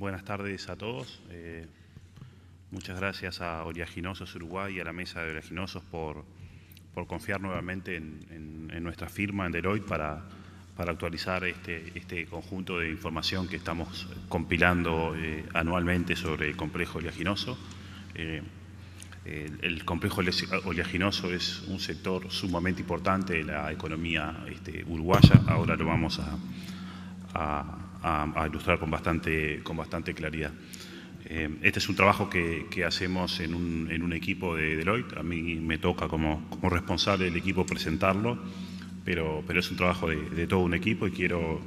Buenas tardes a todos. Muchas gracias a Oleaginosos Uruguay y a la Mesa de Oleaginosos por confiar nuevamente en nuestra firma, en Deloitte, para actualizar este conjunto de información que estamos compilando anualmente sobre el complejo oleaginoso. El complejo oleaginoso es un sector sumamente importante de la economía uruguaya. Ahora lo vamos a ilustrar con bastante claridad. Este es un trabajo que hacemos en un equipo de Deloitte. A mí me toca como responsable del equipo presentarlo, pero es un trabajo de todo un equipo, y quiero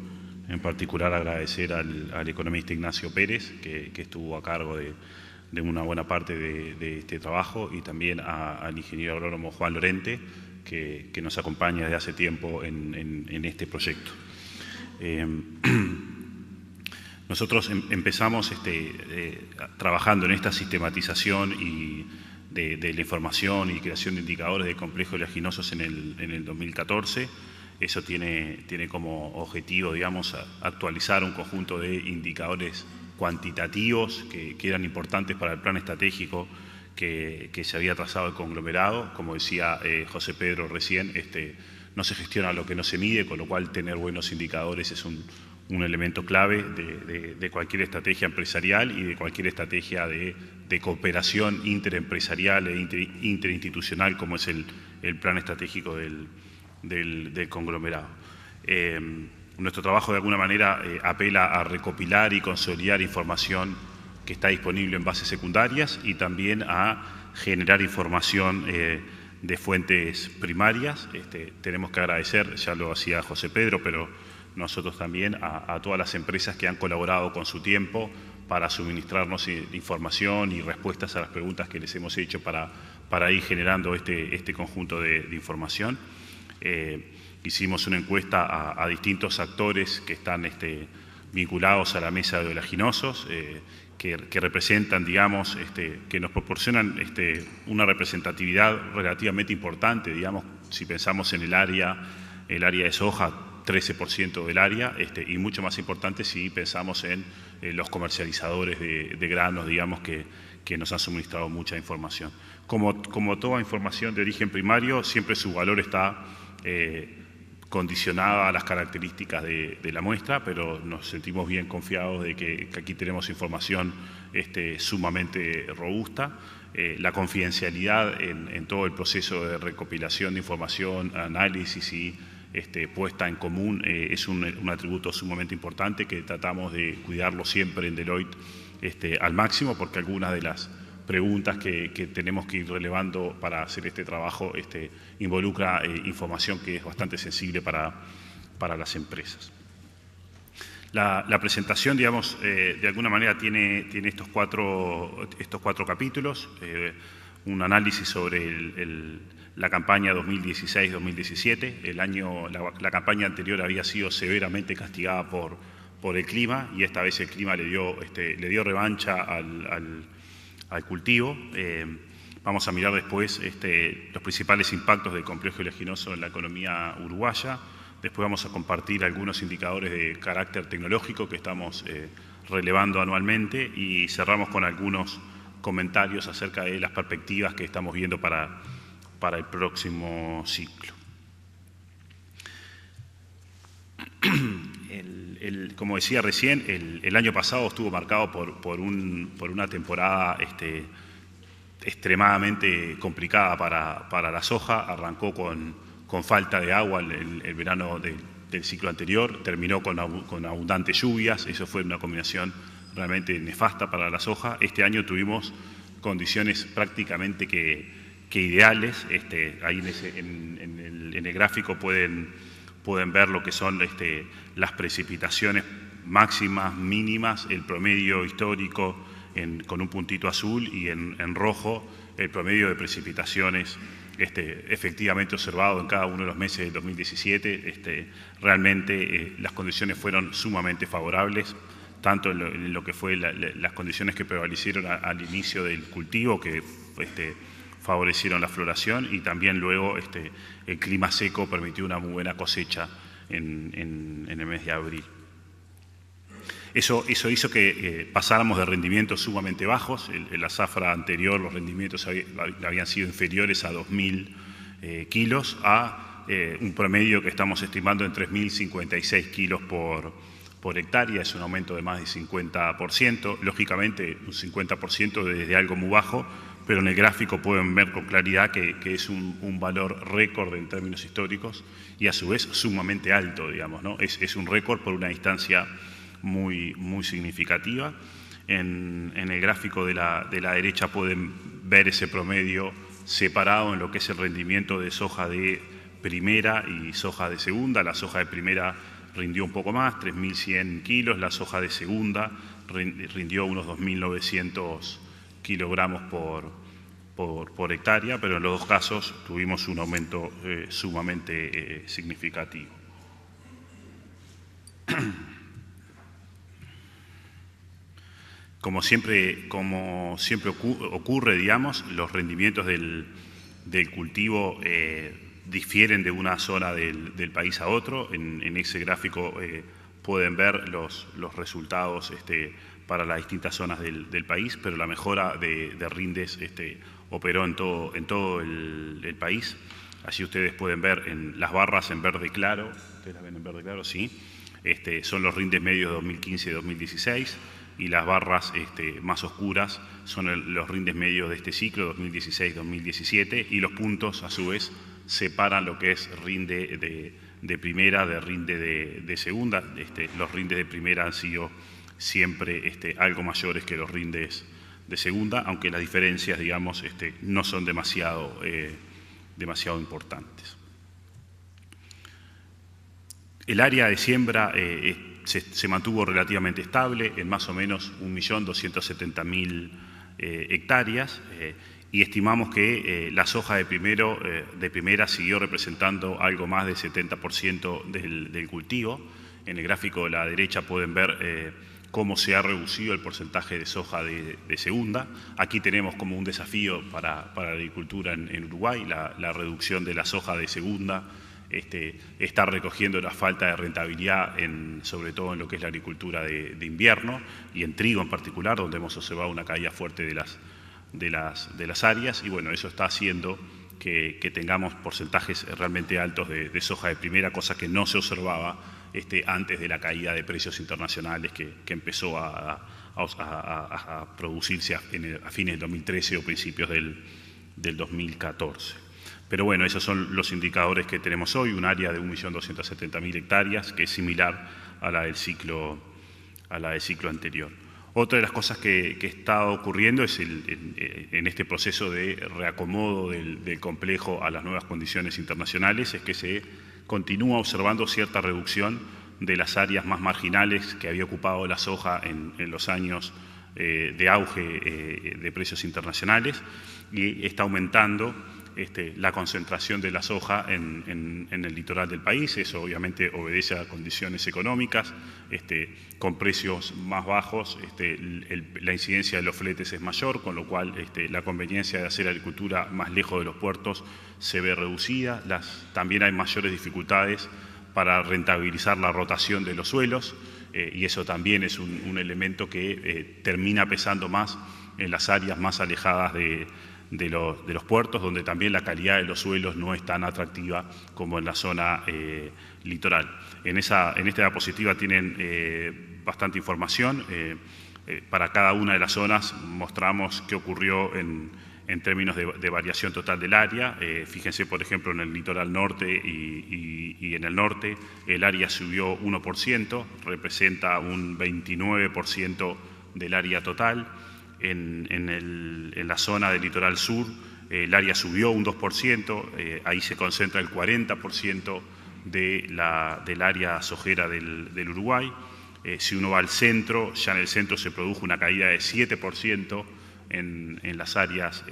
en particular agradecer al economista Ignacio Pérez, que estuvo a cargo de una buena parte de este trabajo, y también al ingeniero agrónomo Juan Lorente, que nos acompaña desde hace tiempo en este proyecto. Nosotros empezamos trabajando en esta sistematización de la información y creación de indicadores de complejos oleaginosos en el 2014. Eso tiene como objetivo, digamos, actualizar un conjunto de indicadores cuantitativos que eran importantes para el plan estratégico que se había trazado el conglomerado. Como decía José Pedro recién, no se gestiona lo que no se mide, con lo cual tener buenos indicadores es un elemento clave de cualquier estrategia empresarial y de cualquier estrategia de cooperación interempresarial e interinstitucional, como es el plan estratégico del conglomerado. Nuestro trabajo de alguna manera apela a recopilar y consolidar información que está disponible en bases secundarias, y también a generar información de fuentes primarias. Tenemos que agradecer, ya lo hacía José Pedro, pero nosotros también, a todas las empresas que han colaborado con su tiempo para suministrarnos información y respuestas a las preguntas que les hemos hecho para ir generando este conjunto de información. Hicimos una encuesta a distintos actores que están vinculados a la Mesa de Oleaginosos, que representan, digamos, que nos proporcionan una representatividad relativamente importante, digamos, si pensamos en el área de soja, 13% del área, y mucho más importante si pensamos en los comercializadores de granos, digamos, que nos han suministrado mucha información. Como toda información de origen primario, siempre su valor está condicionada a las características de la muestra, pero nos sentimos bien confiados de que aquí tenemos información sumamente robusta. La confidencialidad en todo el proceso de recopilación de información, análisis y puesta en común es un atributo sumamente importante que tratamos de cuidarlo siempre en Deloitte al máximo, porque algunas de las preguntas que tenemos que ir relevando para hacer este trabajo involucra información que es bastante sensible para las empresas. La presentación, digamos, de alguna manera tiene estos cuatro capítulos: un análisis sobre la campaña 2016-2017. La campaña anterior había sido severamente castigada por el clima, y esta vez el clima le dio revancha al cultivo. Vamos a mirar después los principales impactos del complejo oleaginoso en la economía uruguaya. Después vamos a compartir algunos indicadores de carácter tecnológico que estamos relevando anualmente, y cerramos con algunos comentarios acerca de las perspectivas que estamos viendo para el próximo ciclo. Como decía recién, el año pasado estuvo marcado por una temporada extremadamente complicada para la soja. Arrancó con falta de agua el verano del ciclo anterior, terminó con abundantes lluvias. Eso fue una combinación realmente nefasta para la soja. Este año tuvimos condiciones prácticamente que ideales. Ahí en el gráfico pueden ver lo que son las precipitaciones máximas, mínimas, el promedio histórico con un puntito azul, y en rojo el promedio de precipitaciones efectivamente observado en cada uno de los meses del 2017. Realmente las condiciones fueron sumamente favorables, tanto en lo que fue las condiciones que prevalecieron al inicio del cultivo, que favorecieron la floración, y también luego el clima seco permitió una muy buena cosecha en el mes de abril. Eso hizo que pasáramos de rendimientos sumamente bajos. En la zafra anterior los rendimientos habían sido inferiores a 2.000 kilos a un promedio que estamos estimando en 3.056 kilos por hectárea. Es un aumento de más de 50%. Lógicamente un 50% desde algo muy bajo, pero en el gráfico pueden ver con claridad que es un valor récord en términos históricos y a su vez sumamente alto, digamos, ¿no? Es un récord por una distancia muy significativa. En el gráfico de la derecha pueden ver ese promedio separado en lo que es el rendimiento de soja de primera y soja de segunda. La soja de primera rindió un poco más, 3.100 kilos, la soja de segunda rindió unos 2.900 kilogramos por hectárea, pero en los dos casos tuvimos un aumento sumamente significativo. Como siempre ocurre, digamos, los rendimientos del cultivo difieren de una zona del país a otro. En ese gráfico pueden ver los resultados para las distintas zonas del país, pero la mejora de rindes operó en todo el país. Allí ustedes pueden ver en las barras en verde claro, ¿ustedes las ven en verde claro? Sí. Son los rindes medios de 2015 y 2016, y las barras más oscuras son los rindes medios de este ciclo, 2016-2017, y los puntos a su vez separan lo que es rinde de primera de rinde de segunda. Los rindes de primera han sido siempre algo mayores que los rindes de segunda, aunque las diferencias, digamos, no son demasiado importantes. El área de siembra se mantuvo relativamente estable en más o menos 1.270.000 hectáreas y estimamos que la soja de primera siguió representando algo más del 70% del cultivo. En el gráfico de la derecha pueden ver cómo se ha reducido el porcentaje de soja de segunda. Aquí tenemos como un desafío para la agricultura en Uruguay, la reducción de la soja de segunda. Está recogiendo la falta de rentabilidad, sobre todo en lo que es la agricultura de invierno y en trigo en particular, donde hemos observado una caída fuerte de las áreas, y bueno, eso está haciendo que tengamos porcentajes realmente altos de soja de primera, cosa que no se observaba antes de la caída de precios internacionales que empezó a producirse a fines del 2013 o principios del 2014. Pero bueno, esos son los indicadores que tenemos hoy, un área de 1.270.000 hectáreas, que es similar a la del ciclo anterior. Otra de las cosas que está ocurriendo es en este proceso de reacomodo del complejo a las nuevas condiciones internacionales, es que se continúa observando cierta reducción de las áreas más marginales que había ocupado la soja en los años de auge de precios internacionales, y está aumentando la concentración de la soja en el litoral del país. Eso obviamente obedece a condiciones económicas, con precios más bajos, la incidencia de los fletes es mayor, con lo cual la conveniencia de hacer agricultura más lejos de los puertos se ve reducida. También hay mayores dificultades para rentabilizar la rotación de los suelos, y eso también es un elemento que termina pesando más en las áreas más alejadas de los puertos, donde también la calidad de los suelos no es tan atractiva como en la zona litoral. En esta diapositiva tienen bastante información. Para cada una de las zonas mostramos qué ocurrió en términos de variación total del área. Fíjense, por ejemplo, en el litoral norte y en el norte el área subió 1%, representa un 29% del área total. En la zona del litoral sur el área subió un 2%, ahí se concentra el 40% del área sojera del Uruguay. Si uno va al centro, ya en el centro se produjo una caída de 7% en las áreas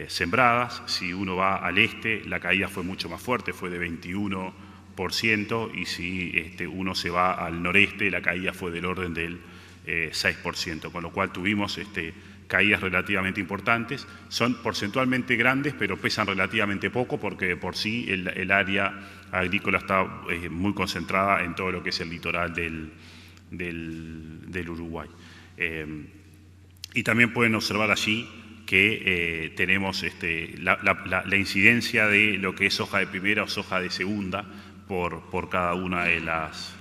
sembradas. Si uno va al este, la caída fue mucho más fuerte, fue de 21%, y si uno se va al noreste, la caída fue del orden del 6%, con lo cual tuvimos caídas relativamente importantes. Son porcentualmente grandes, pero pesan relativamente poco, porque de por sí el área agrícola está muy concentrada en todo lo que es el litoral del Uruguay. Y también pueden observar allí que tenemos la incidencia de lo que es soja de primera o soja de segunda por cada una de las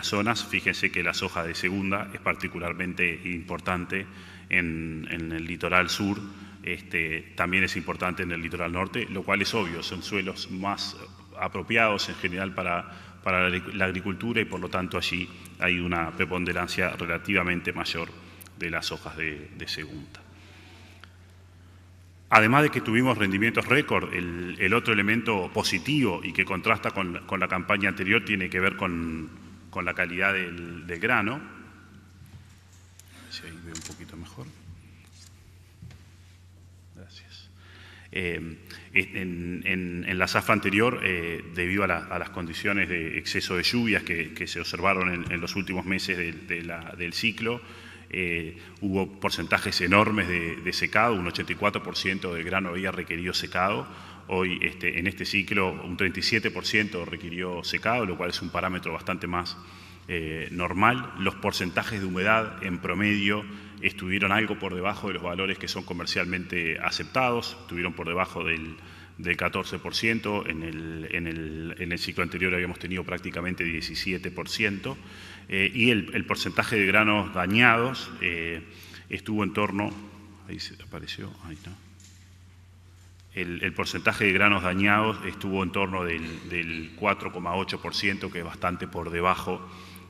zonas. Fíjense que la soja de segunda es particularmente importante en el litoral sur, también es importante en el litoral norte, lo cual es obvio, son suelos más apropiados en general para la agricultura y por lo tanto allí hay una preponderancia relativamente mayor de las hojas de segunda. Además de que tuvimos rendimientos récord, el otro elemento positivo y que contrasta con la campaña anterior tiene que ver con la calidad del grano. A ver si ahí veo un poquito mejor. Gracias. En la zafra anterior, debido a las condiciones de exceso de lluvias que se observaron en los últimos meses del ciclo, hubo porcentajes enormes de secado, un 84% del grano había requerido secado. Hoy, en este ciclo, un 37% requirió secado, lo cual es un parámetro bastante más normal. Los porcentajes de humedad en promedio estuvieron algo por debajo de los valores que son comercialmente aceptados, estuvieron por debajo del 14%, en el ciclo anterior habíamos tenido prácticamente 17%, y el porcentaje de granos dañados estuvo en torno, ahí se apareció, ahí no. El porcentaje de granos dañados estuvo en torno del 4,8%, que es bastante por debajo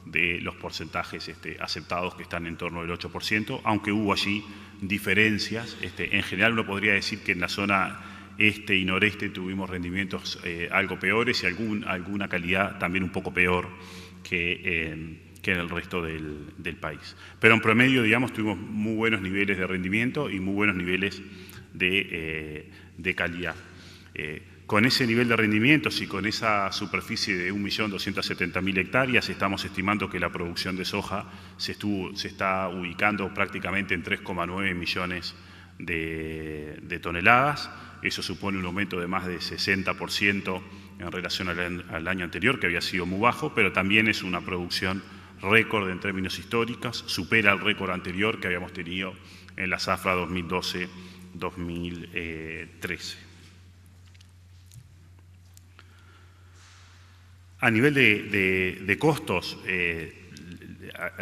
de los porcentajes aceptados, que están en torno del 8%, aunque hubo allí diferencias. En general uno podría decir que en la zona este y noreste tuvimos rendimientos algo peores y alguna calidad también un poco peor que en el resto del país. Pero en promedio, digamos, tuvimos muy buenos niveles de rendimiento y muy buenos niveles de calidad. Con ese nivel de rendimientos y con esa superficie de 1.270.000 hectáreas, estamos estimando que la producción de soja se está ubicando prácticamente en 3,9 millones de toneladas. Eso supone un aumento de más de 60% en relación al año anterior, que había sido muy bajo, pero también es una producción récord en términos históricos, supera el récord anterior que habíamos tenido en la zafra 2012-2013. A nivel de costos,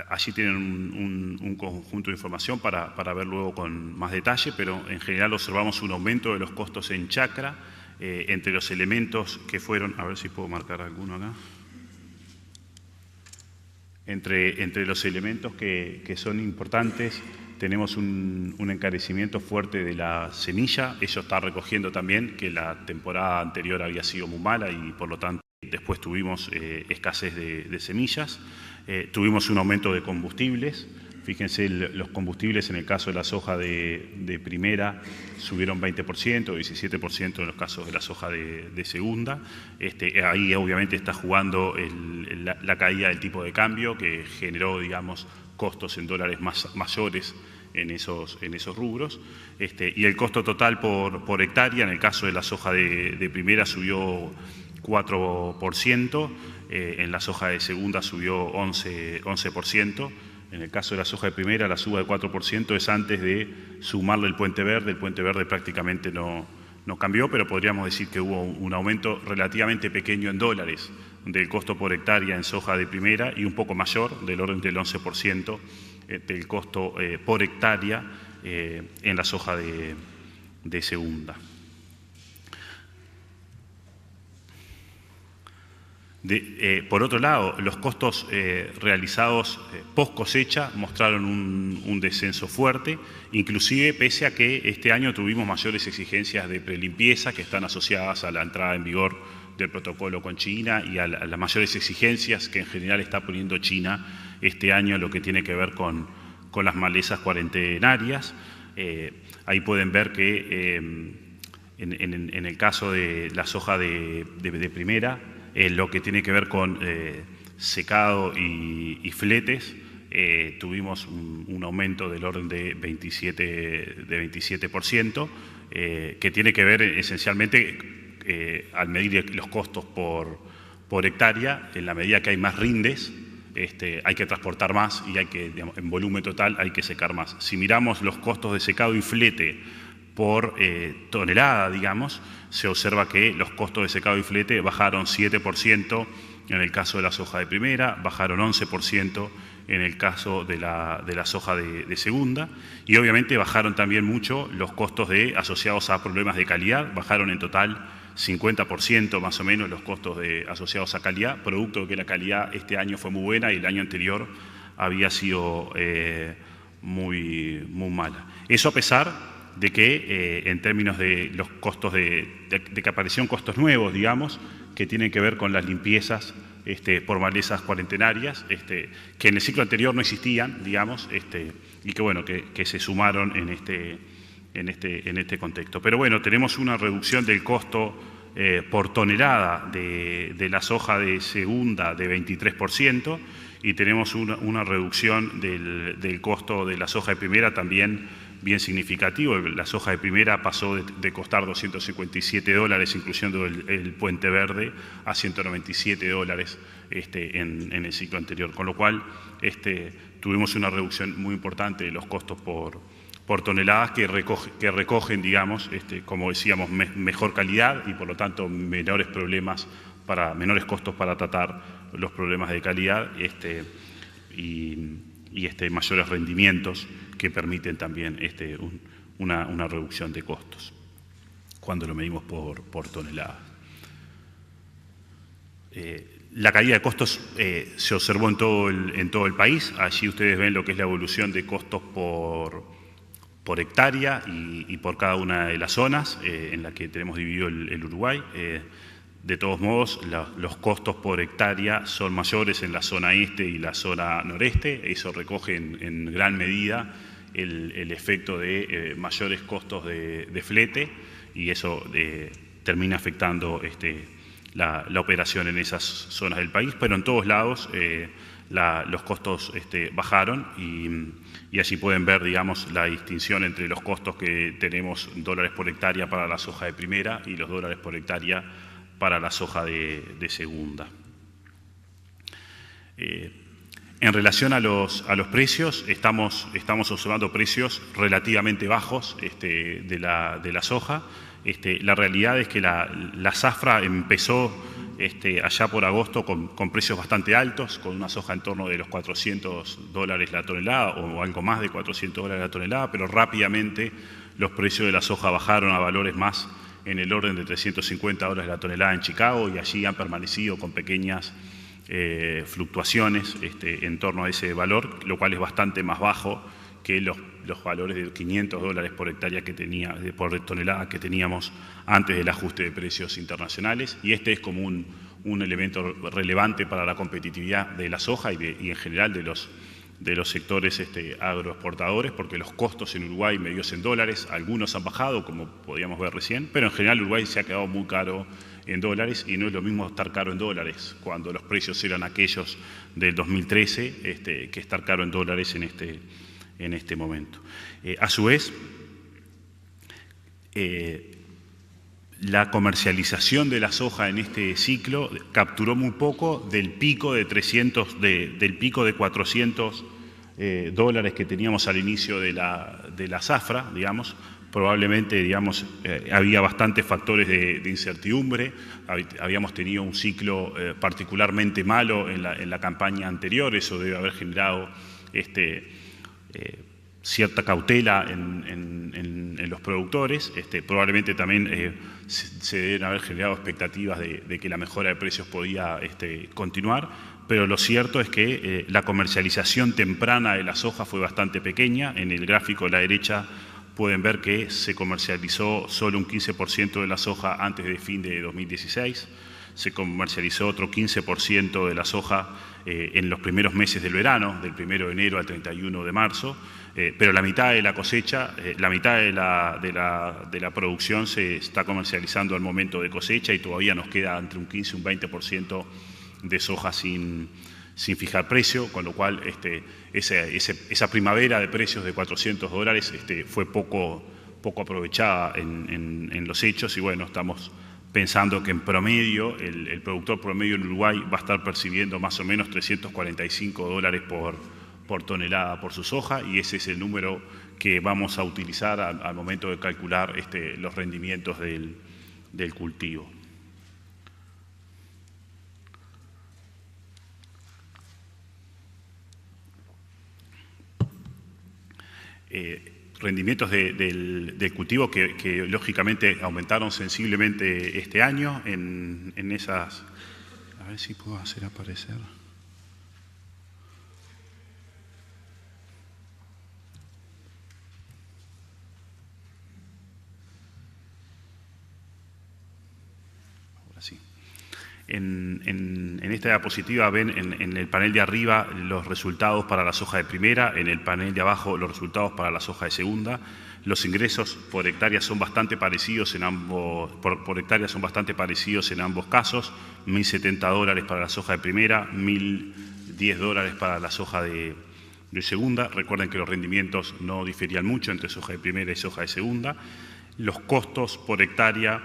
allí tienen un conjunto de información para ver luego con más detalle, pero en general observamos un aumento de los costos en chacra, entre los elementos que fueron, a ver si puedo marcar alguno acá, entre los elementos que son importantes, tenemos un encarecimiento fuerte de la semilla. Eso está recogiendo también que la temporada anterior había sido muy mala y por lo tanto después tuvimos escasez de semillas. Tuvimos un aumento de combustibles. Fíjense, los combustibles en el caso de la soja de primera subieron 20%, 17% en los casos de la soja de segunda. Ahí obviamente está jugando la caída del tipo de cambio que generó, digamos, costos en dólares mayores en esos rubros. Y el costo total por hectárea, en el caso de la soja de primera, subió 4%, en la soja de segunda subió 11%. En el caso de la soja de primera, la suba de 4% es antes de sumarle el puente verde. El puente verde prácticamente no cambió, pero podríamos decir que hubo un aumento relativamente pequeño en dólares del costo por hectárea en soja de primera y un poco mayor, del orden del 11%, del costo por hectárea en la soja de segunda. Por otro lado, los costos realizados post cosecha mostraron un descenso fuerte, inclusive pese a que este año tuvimos mayores exigencias de prelimpieza que están asociadas a la entrada en vigor del protocolo con China y a las mayores exigencias que en general está poniendo China este año en lo que tiene que ver con las malezas cuarentenarias. Ahí pueden ver que en el caso de la soja de primera, lo que tiene que ver con secado y fletes, tuvimos un aumento del orden de 27%, que tiene que ver esencialmente al medir los costos por hectárea, en la medida que hay más rindes, hay que transportar más y hay que, digamos, en volumen total hay que secar más. Si miramos los costos de secado y flete por tonelada, digamos, se observa que los costos de secado y flete bajaron 7% en el caso de la soja de primera, bajaron 11% en el caso de la soja de segunda, y obviamente bajaron también mucho los costos asociados a problemas de calidad, bajaron en total 50% más o menos los costos asociados a calidad, producto de que la calidad este año fue muy buena y el año anterior había sido muy mala. Eso a pesar de que en términos de los costos de que aparecieron costos nuevos, digamos, que tienen que ver con las limpiezas por malezas cuarentenarias, que en el ciclo anterior no existían, digamos, y que bueno, que se sumaron en este contexto. Pero bueno, tenemos una reducción del costo por tonelada de la soja de segunda de 23%, y tenemos una reducción del costo de la soja de primera también bien significativo. La soja de primera pasó de costar $257, incluyendo el puente verde, a $197 en el ciclo anterior, con lo cual tuvimos una reducción muy importante de los costos por toneladas que recogen, digamos, como decíamos, mejor calidad y por lo tanto menores costos para tratar los problemas de calidad y mayores rendimientos que permiten también una reducción de costos cuando lo medimos por tonelada. La caída de costos se observó en todo el país. Allí ustedes ven lo que es la evolución de costos por hectárea y por cada una de las zonas en la que tenemos dividido el Uruguay. De todos modos, los costos por hectárea son mayores en la zona este y la zona noreste. Eso recoge en gran medida el efecto de mayores costos de flete, y eso termina afectando la operación en esas zonas del país, pero en todos lados los costos bajaron y allí pueden ver, digamos, la distinción entre los costos que tenemos en dólares por hectárea para la soja de primera y los dólares por hectárea para la soja de segunda. En relación a los precios, estamos observando precios relativamente bajos de la soja. La realidad es que la zafra empezó allá por agosto con precios bastante altos, con una soja en torno de los $400 la tonelada o algo más de $400 la tonelada, pero rápidamente los precios de la soja bajaron a valores más en el orden de $350 la tonelada en Chicago, y allí han permanecido con pequeñas fluctuaciones en torno a ese valor, lo cual es bastante más bajo que los valores de $500 por hectárea por tonelada que teníamos antes del ajuste de precios internacionales, y es como un elemento relevante para la competitividad de la soja y en general de los sectores agroexportadores, porque los costos en Uruguay medidos en dólares, algunos han bajado, como podíamos ver recién, pero en general Uruguay se ha quedado muy caro en dólares, y no es lo mismo estar caro en dólares cuando los precios eran aquellos del 2013 que estar caro en dólares en este momento. A su vez, la comercialización de la soja en este ciclo capturó muy poco del pico de $400 que teníamos al inicio de la zafra, digamos. Probablemente, digamos, había bastantes factores de incertidumbre. Habíamos tenido un ciclo particularmente malo en la campaña anterior. Eso debe haber generado cierta cautela en los productores. Probablemente también se deben haber generado expectativas de que la mejora de precios podía continuar, pero lo cierto es que la comercialización temprana de la soja fue bastante pequeña. En el gráfico de la derecha pueden ver que se comercializó solo un 15% de la soja antes del fin de 2016, se comercializó otro 15% de la soja en los primeros meses del verano, del 1 de enero al 31 de marzo, pero la mitad de la cosecha, la mitad de la producción se está comercializando al momento de cosecha, y todavía nos queda entre un 15 y un 20% de soja sin fijar precio, con lo cual esa primavera de precios de $400 fue poco aprovechada en los hechos, y bueno, estamos pensando que en promedio, el productor promedio en Uruguay va a estar percibiendo más o menos $345 por tonelada por su soja, y ese es el número que vamos a utilizar al momento de calcular los rendimientos del cultivo. Rendimientos del cultivo que lógicamente aumentaron sensiblemente este año en esas... A ver si puedo hacer aparecer... Ahora sí. En esta diapositiva ven en el panel de arriba los resultados para la soja de primera, en el panel de abajo los resultados para la soja de segunda. Los ingresos por hectárea son bastante parecidos en ambos, por hectárea son bastante parecidos en ambos casos. $1.070 para la soja de primera, $1.010 para la soja de segunda. Recuerden que los rendimientos no diferían mucho entre soja de primera y soja de segunda. Los costos por hectárea,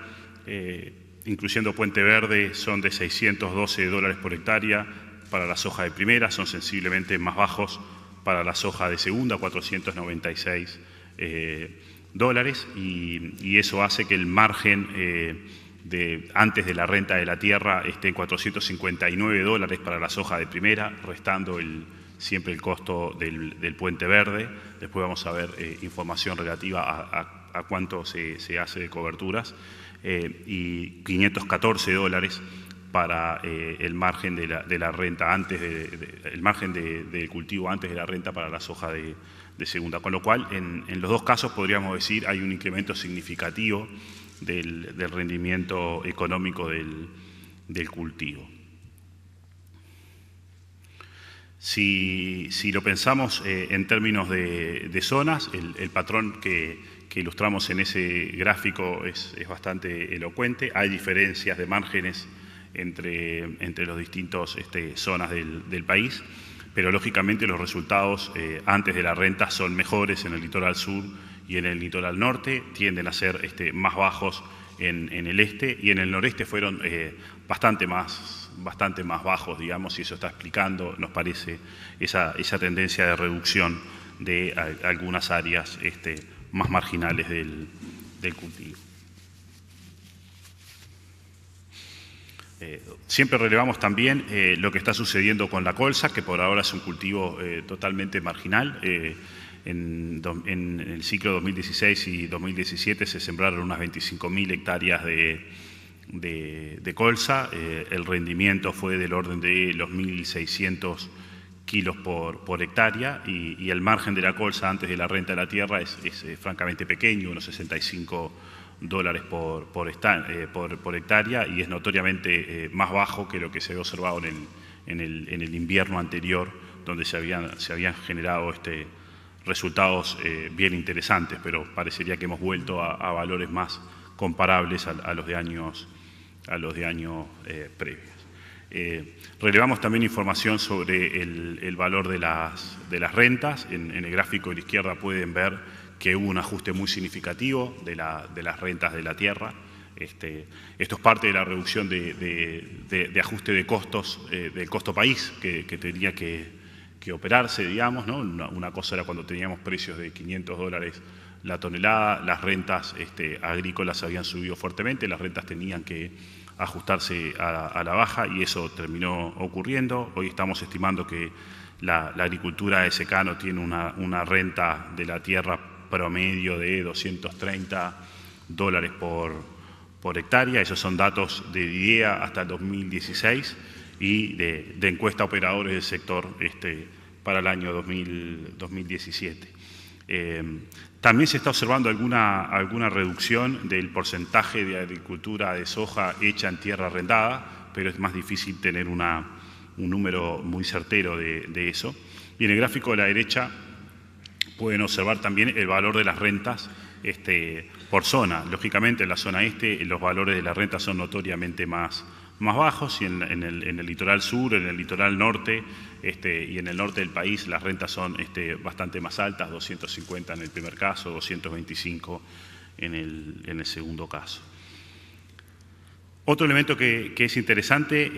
incluyendo Puente Verde, son de $612 por hectárea para la soja de primera, son sensiblemente más bajos para la soja de segunda, $496, y eso hace que el margen antes de la renta de la tierra esté en $459 para la soja de primera, restando siempre el costo del Puente Verde. Después vamos a ver información relativa a cuánto se hace de coberturas. Y $514 para el margen de la renta antes el margen de cultivo antes de la renta para la soja de segunda, con lo cual en los dos casos podríamos decir hay un incremento significativo del rendimiento económico del cultivo. Si lo pensamos en términos de zonas, el patrón que ilustramos en ese gráfico es bastante elocuente. Hay diferencias de márgenes entre los distintos zonas del país, pero lógicamente los resultados antes de la renta son mejores en el litoral sur y en el litoral norte, tienden a ser más bajos en el este, y en el noreste fueron bastante más bajos, digamos, y eso está explicando, nos parece, esa tendencia de reducción de algunas áreas más marginales del cultivo. Siempre relevamos también lo que está sucediendo con la colza, que por ahora es un cultivo totalmente marginal. En el ciclo 2016 y 2017 se sembraron unas 25.000 hectáreas de colza. El rendimiento fue del orden de los 1.600 kilos por hectárea, y el margen de la colza antes de la renta de la tierra es francamente pequeño, unos $65 por hectárea, y es notoriamente más bajo que lo que se había observado en el invierno anterior, donde se habían generado resultados bien interesantes, pero parecería que hemos vuelto a valores más comparables a los de años previos. Relevamos también información sobre el valor de las rentas. En el gráfico de la izquierda pueden ver que hubo un ajuste muy significativo de las rentas de la tierra. Esto es parte de la reducción de ajuste de costos del costo país que tenía que operarse, digamos, ¿no? Una cosa era cuando teníamos precios de $500 la tonelada, las rentas agrícolas habían subido fuertemente, las rentas tenían que ajustarse a la baja, y eso terminó ocurriendo. Hoy estamos estimando que la agricultura de secano tiene una renta de la tierra promedio de $230 por hectárea. Esos son datos de IDEA hasta el 2016 y de encuesta a operadores del sector para el año 2017. También se está observando alguna reducción del porcentaje de agricultura de soja hecha en tierra arrendada, pero es más difícil tener un número muy certero de eso. Y en el gráfico de la derecha pueden observar también el valor de las rentas por zona. Lógicamente en la zona este los valores de la renta son notoriamente más bajos, y en el litoral sur, en el litoral norte y en el norte del país las rentas son bastante más altas, 250 en el primer caso, 225 en el segundo caso. Otro elemento que es interesante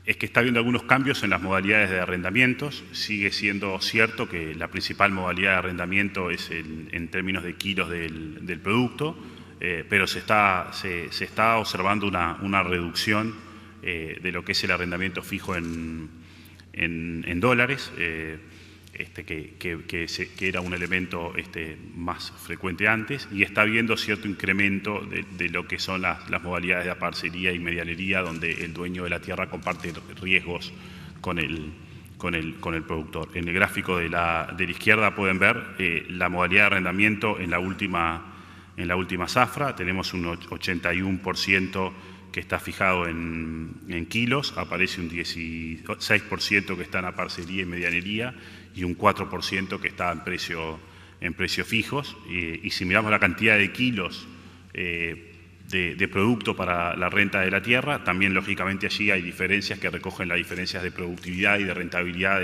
es que está habiendo algunos cambios en las modalidades de arrendamientos. Sigue siendo cierto que la principal modalidad de arrendamiento es en términos de kilos del producto, pero se está observando una reducción de lo que es el arrendamiento fijo en dólares, que era un elemento más frecuente antes, y está habiendo cierto incremento de lo que son las modalidades de parcería y medianería, donde el dueño de la tierra comparte riesgos con el productor. En el gráfico de la izquierda pueden ver la modalidad de arrendamiento en la última zafra. Tenemos un 81% que está fijado en kilos, aparece un 16% que está en la parcería y medianería, y un 4% que está en precios fijos. Y si miramos la cantidad de kilos de producto para la renta de la tierra, también lógicamente allí hay diferencias que recogen las diferencias de productividad y de rentabilidad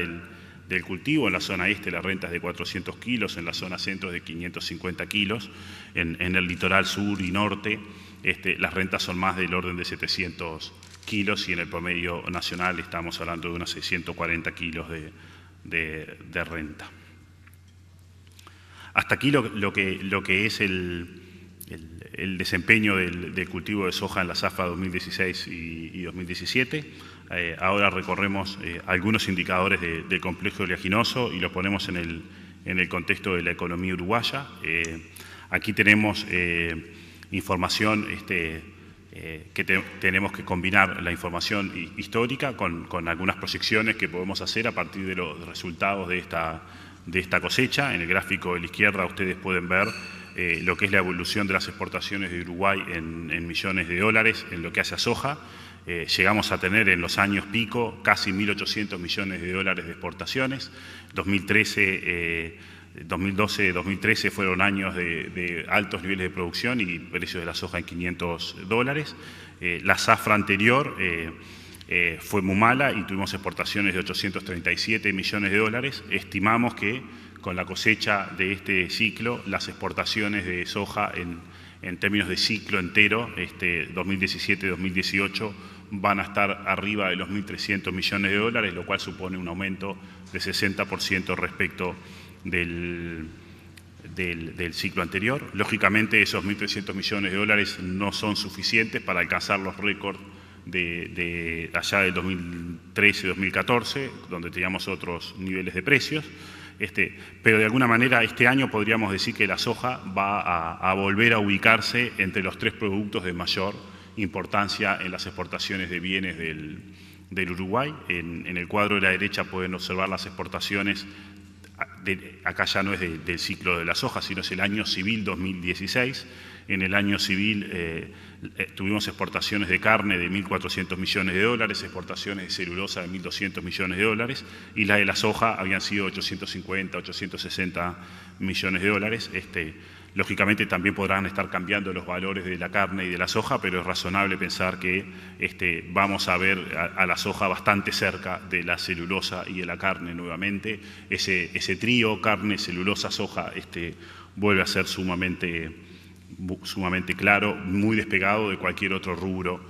del cultivo. En la zona este la renta es de 400 kilos, en la zona centro es de 550 kilos, en el litoral sur y norte las rentas son más del orden de 700 kilos y en el promedio nacional estamos hablando de unos 640 kilos de renta. Hasta aquí lo que es el desempeño del cultivo de soja en la zafra 2016 y 2017. Ahora recorremos algunos indicadores del complejo oleaginoso y los ponemos en el contexto de la economía uruguaya. Aquí tenemos información que tenemos que combinar la información histórica con algunas proyecciones que podemos hacer a partir de los resultados de esta cosecha. En el gráfico de la izquierda ustedes pueden ver lo que es la evolución de las exportaciones de Uruguay en millones de dólares en lo que hace a soja. Llegamos a tener en los años pico casi 1.800 millones de dólares de exportaciones. 2012-2013 fueron años de altos niveles de producción y precios de la soja en $500. La zafra anterior fue muy mala y tuvimos exportaciones de 837 millones de dólares. Estimamos que con la cosecha de este ciclo, las exportaciones de soja en términos de ciclo entero, 2017-2018, van a estar arriba de los 1.300 millones de dólares, lo cual supone un aumento de 60% respecto del ciclo anterior. Lógicamente, esos 1.300 millones de dólares no son suficientes para alcanzar los récords de allá del 2013-2014, donde teníamos otros niveles de precios. Pero de alguna manera este año podríamos decir que la soja va a volver a ubicarse entre los tres productos de mayor importancia en las exportaciones de bienes del Uruguay. En el cuadro de la derecha pueden observar las exportaciones, acá ya no es del ciclo de la soja, sino es el año civil 2016. En el año civil tuvimos exportaciones de carne de 1.400 millones de dólares, exportaciones de celulosa de 1.200 millones de dólares, y la de la soja habían sido 850, 860 millones de dólares. Lógicamente también podrán estar cambiando los valores de la carne y de la soja, pero es razonable pensar que vamos a ver a la soja bastante cerca de la celulosa y de la carne nuevamente. Ese trío carne, celulosa, soja vuelve a ser sumamente claro, muy despegado de cualquier otro rubro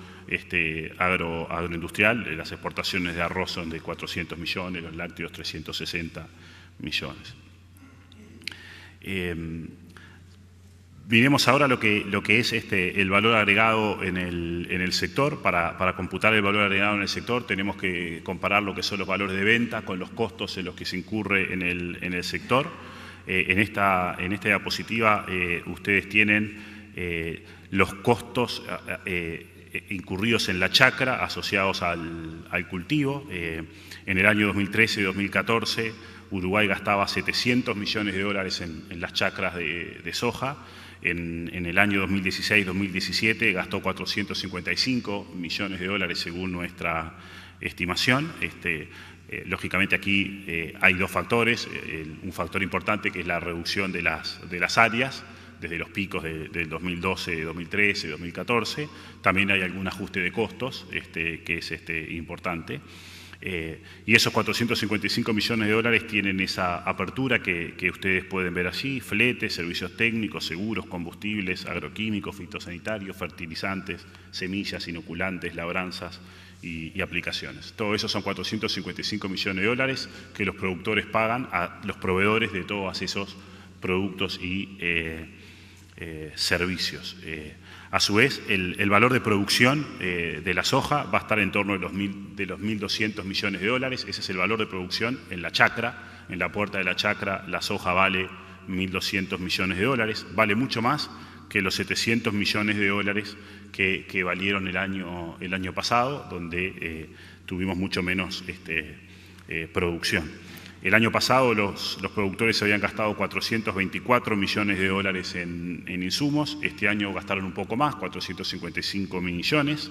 agroindustrial. Las exportaciones de arroz son de 400 millones, los lácteos 360 millones. Miremos ahora lo que es el valor agregado en el sector. Para computar el valor agregado en el sector tenemos que comparar lo que son los valores de venta con los costos en los que se incurre en el sector. En esta diapositiva ustedes tienen los costos incurridos en la chacra asociados al cultivo. En el año 2013-2014 Uruguay gastaba 700 millones de dólares en las chacras de soja. En el año 2016-2017 gastó 455 millones de dólares según nuestra estimación. Lógicamente aquí hay dos factores, un factor importante que es la reducción de las áreas desde los picos del 2012, 2013, 2014. También hay algún ajuste de costos que es importante. Y esos 455 millones de dólares tienen esa apertura que ustedes pueden ver allí: fletes, servicios técnicos, seguros, combustibles, agroquímicos, fitosanitarios, fertilizantes, semillas, inoculantes, labranzas y aplicaciones. Todo eso son 455 millones de dólares que los productores pagan a los proveedores de todos esos productos y servicios. A su vez, el valor de producción de la soja va a estar en torno de los 1.200 millones de dólares. Ese es el valor de producción en la chacra. En la puerta de la chacra la soja vale 1.200 millones de dólares. Vale mucho más que los 700 millones de dólares que valieron el año pasado, donde tuvimos mucho menos producción. El año pasado los productores habían gastado 424 millones de dólares en insumos. Este año gastaron un poco más, 455 millones.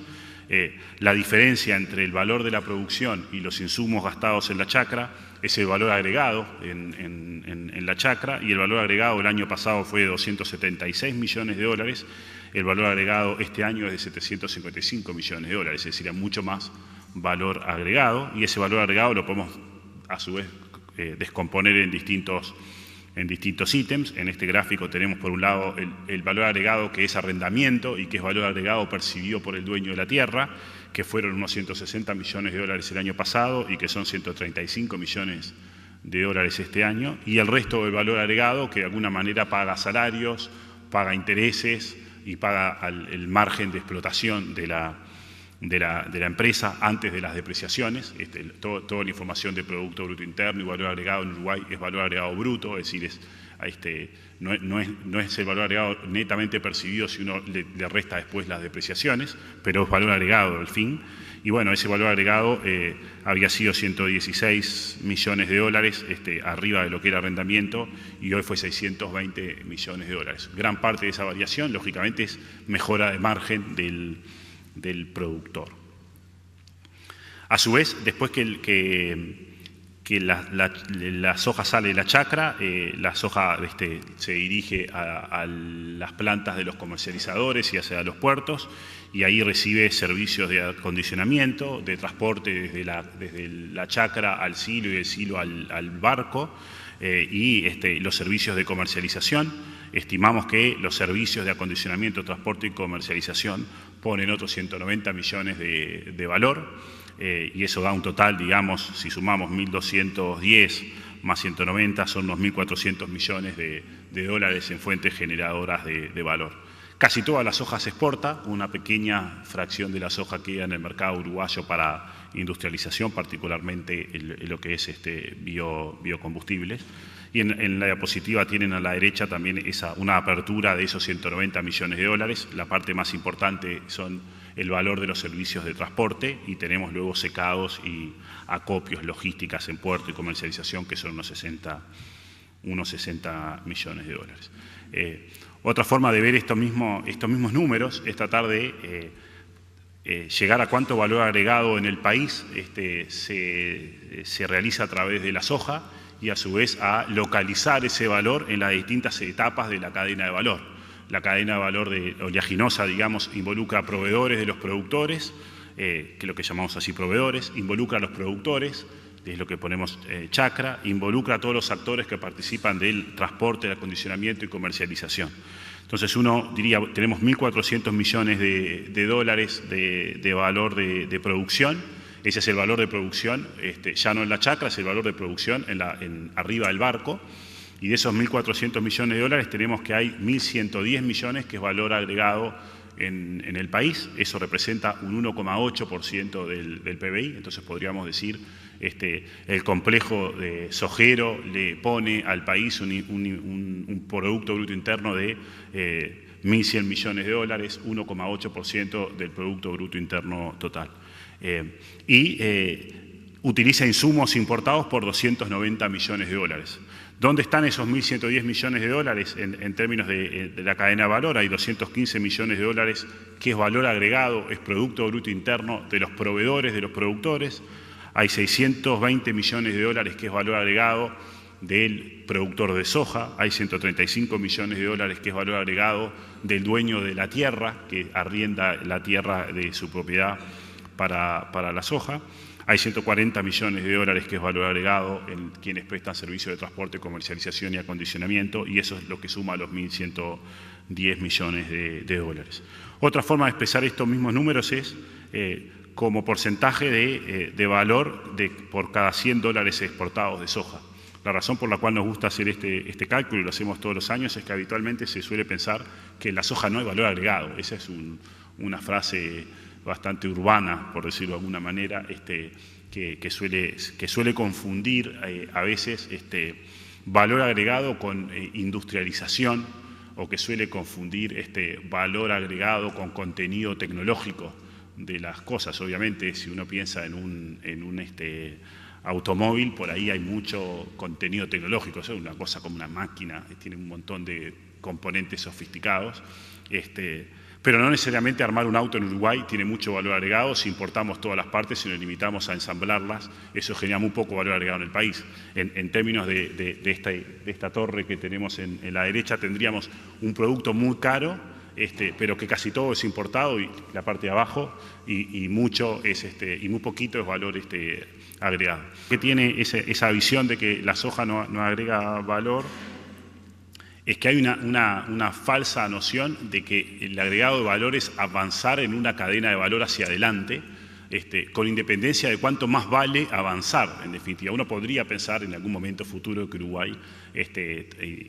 La diferencia entre el valor de la producción y los insumos gastados en la chacra es el valor agregado en la chacra, y el valor agregado el año pasado fue de 276 millones de dólares. El valor agregado este año es de 755 millones de dólares, es decir, hay mucho más valor agregado, y ese valor agregado lo podemos a su vez descomponer en distintos ítems. En este gráfico tenemos por un lado el valor agregado, que es arrendamiento y que es valor agregado percibido por el dueño de la tierra, que fueron unos 160 millones de dólares el año pasado y que son 135 millones de dólares este año, y el resto del valor agregado que de alguna manera paga salarios, paga intereses y paga el margen de explotación de la empresa antes de las depreciaciones. Toda la información de Producto Bruto Interno y valor agregado en Uruguay es valor agregado bruto, es decir, no es el valor agregado netamente percibido si uno le resta después las depreciaciones, pero es valor agregado al fin. Y bueno, ese valor agregado había sido 116 millones de dólares arriba de lo que era arrendamiento, y hoy fue 620 millones de dólares. Gran parte de esa variación, lógicamente, es mejora de margen del productor. A su vez, después que la soja sale de la chacra, la soja se dirige a las plantas de los comercializadores y hacia los puertos, y ahí recibe servicios de acondicionamiento, de transporte desde la chacra al silo y del silo al barco, y los servicios de comercialización. Estimamos que los servicios de acondicionamiento, transporte y comercialización ponen otros 190 millones de valor, y eso da un total, digamos, si sumamos 1.210 más 190, son unos 1.400 millones de dólares en fuentes generadoras de valor. Casi toda la soja se exporta, una pequeña fracción de la soja queda en el mercado uruguayo para industrialización, particularmente lo que es biocombustibles. Y en la diapositiva tienen a la derecha también una apertura de esos 190 millones de dólares. La parte más importante son el valor de los servicios de transporte, y tenemos luego secados y acopios, logísticas en puerto y comercialización, que son unos 60 millones de dólares. Otra forma de ver estos mismos números es tratar de llegar a cuánto valor agregado en el país se realiza a través de la soja, y a su vez a localizar ese valor en las distintas etapas de la cadena de valor. La cadena de valor oleaginosa, digamos, involucra a proveedores de los productores, que es lo que llamamos así proveedores, involucra a los productores, que es lo que ponemos chacra, involucra a todos los actores que participan del transporte, del acondicionamiento y comercialización. Entonces uno diría, tenemos 1.400 millones de dólares de valor de producción. Ese es el valor de producción, ya no en la chacra, es el valor de producción arriba del barco, y de esos 1.400 millones de dólares tenemos que hay 1.110 millones que es valor agregado en el país. Eso representa un 1,8% del PBI, entonces podríamos decir el complejo de sojero le pone al país un Producto Bruto Interno de 1.100 millones de dólares, 1,8% del Producto Bruto Interno total. Utiliza insumos importados por 290 millones de dólares. ¿Dónde están esos 1.110 millones de dólares en términos de la cadena de valor? Hay 215 millones de dólares que es valor agregado, es Producto Bruto Interno de los proveedores, de los productores. Hay 620 millones de dólares que es valor agregado del productor de soja. Hay 135 millones de dólares que es valor agregado del dueño de la tierra, que arrienda la tierra de su propiedad para la soja. Hay 140 millones de dólares que es valor agregado en quienes prestan servicios de transporte, comercialización y acondicionamiento, y eso es lo que suma a los 1.110 millones de dólares. Otra forma de expresar estos mismos números es como porcentaje de valor por cada 100 dólares exportados de soja. La razón por la cual nos gusta hacer este cálculo, y lo hacemos todos los años, es que habitualmente se suele pensar que en la soja no hay valor agregado. Esa es una frase bastante urbana, por decirlo de alguna manera, que suele confundir a veces valor agregado con industrialización, o que suele confundir valor agregado con contenido tecnológico de las cosas. Obviamente, si uno piensa en un automóvil, por ahí hay mucho contenido tecnológico. Eso es una cosa como una máquina, tiene un montón de componentes sofisticados. Pero no necesariamente armar un auto en Uruguay tiene mucho valor agregado si importamos todas las partes y nos limitamos a ensamblarlas. Eso genera muy poco valor agregado en el país. En términos de esta torre que tenemos en la derecha, tendríamos un producto muy caro, pero que casi todo es importado, y la parte de abajo, y muy poquito es valor agregado. Que tiene esa visión de que la soja no agrega valor, es que hay una falsa noción de que el agregado de valor es avanzar en una cadena de valor hacia adelante, con independencia de cuánto más vale avanzar. En definitiva, uno podría pensar en algún momento futuro que Uruguay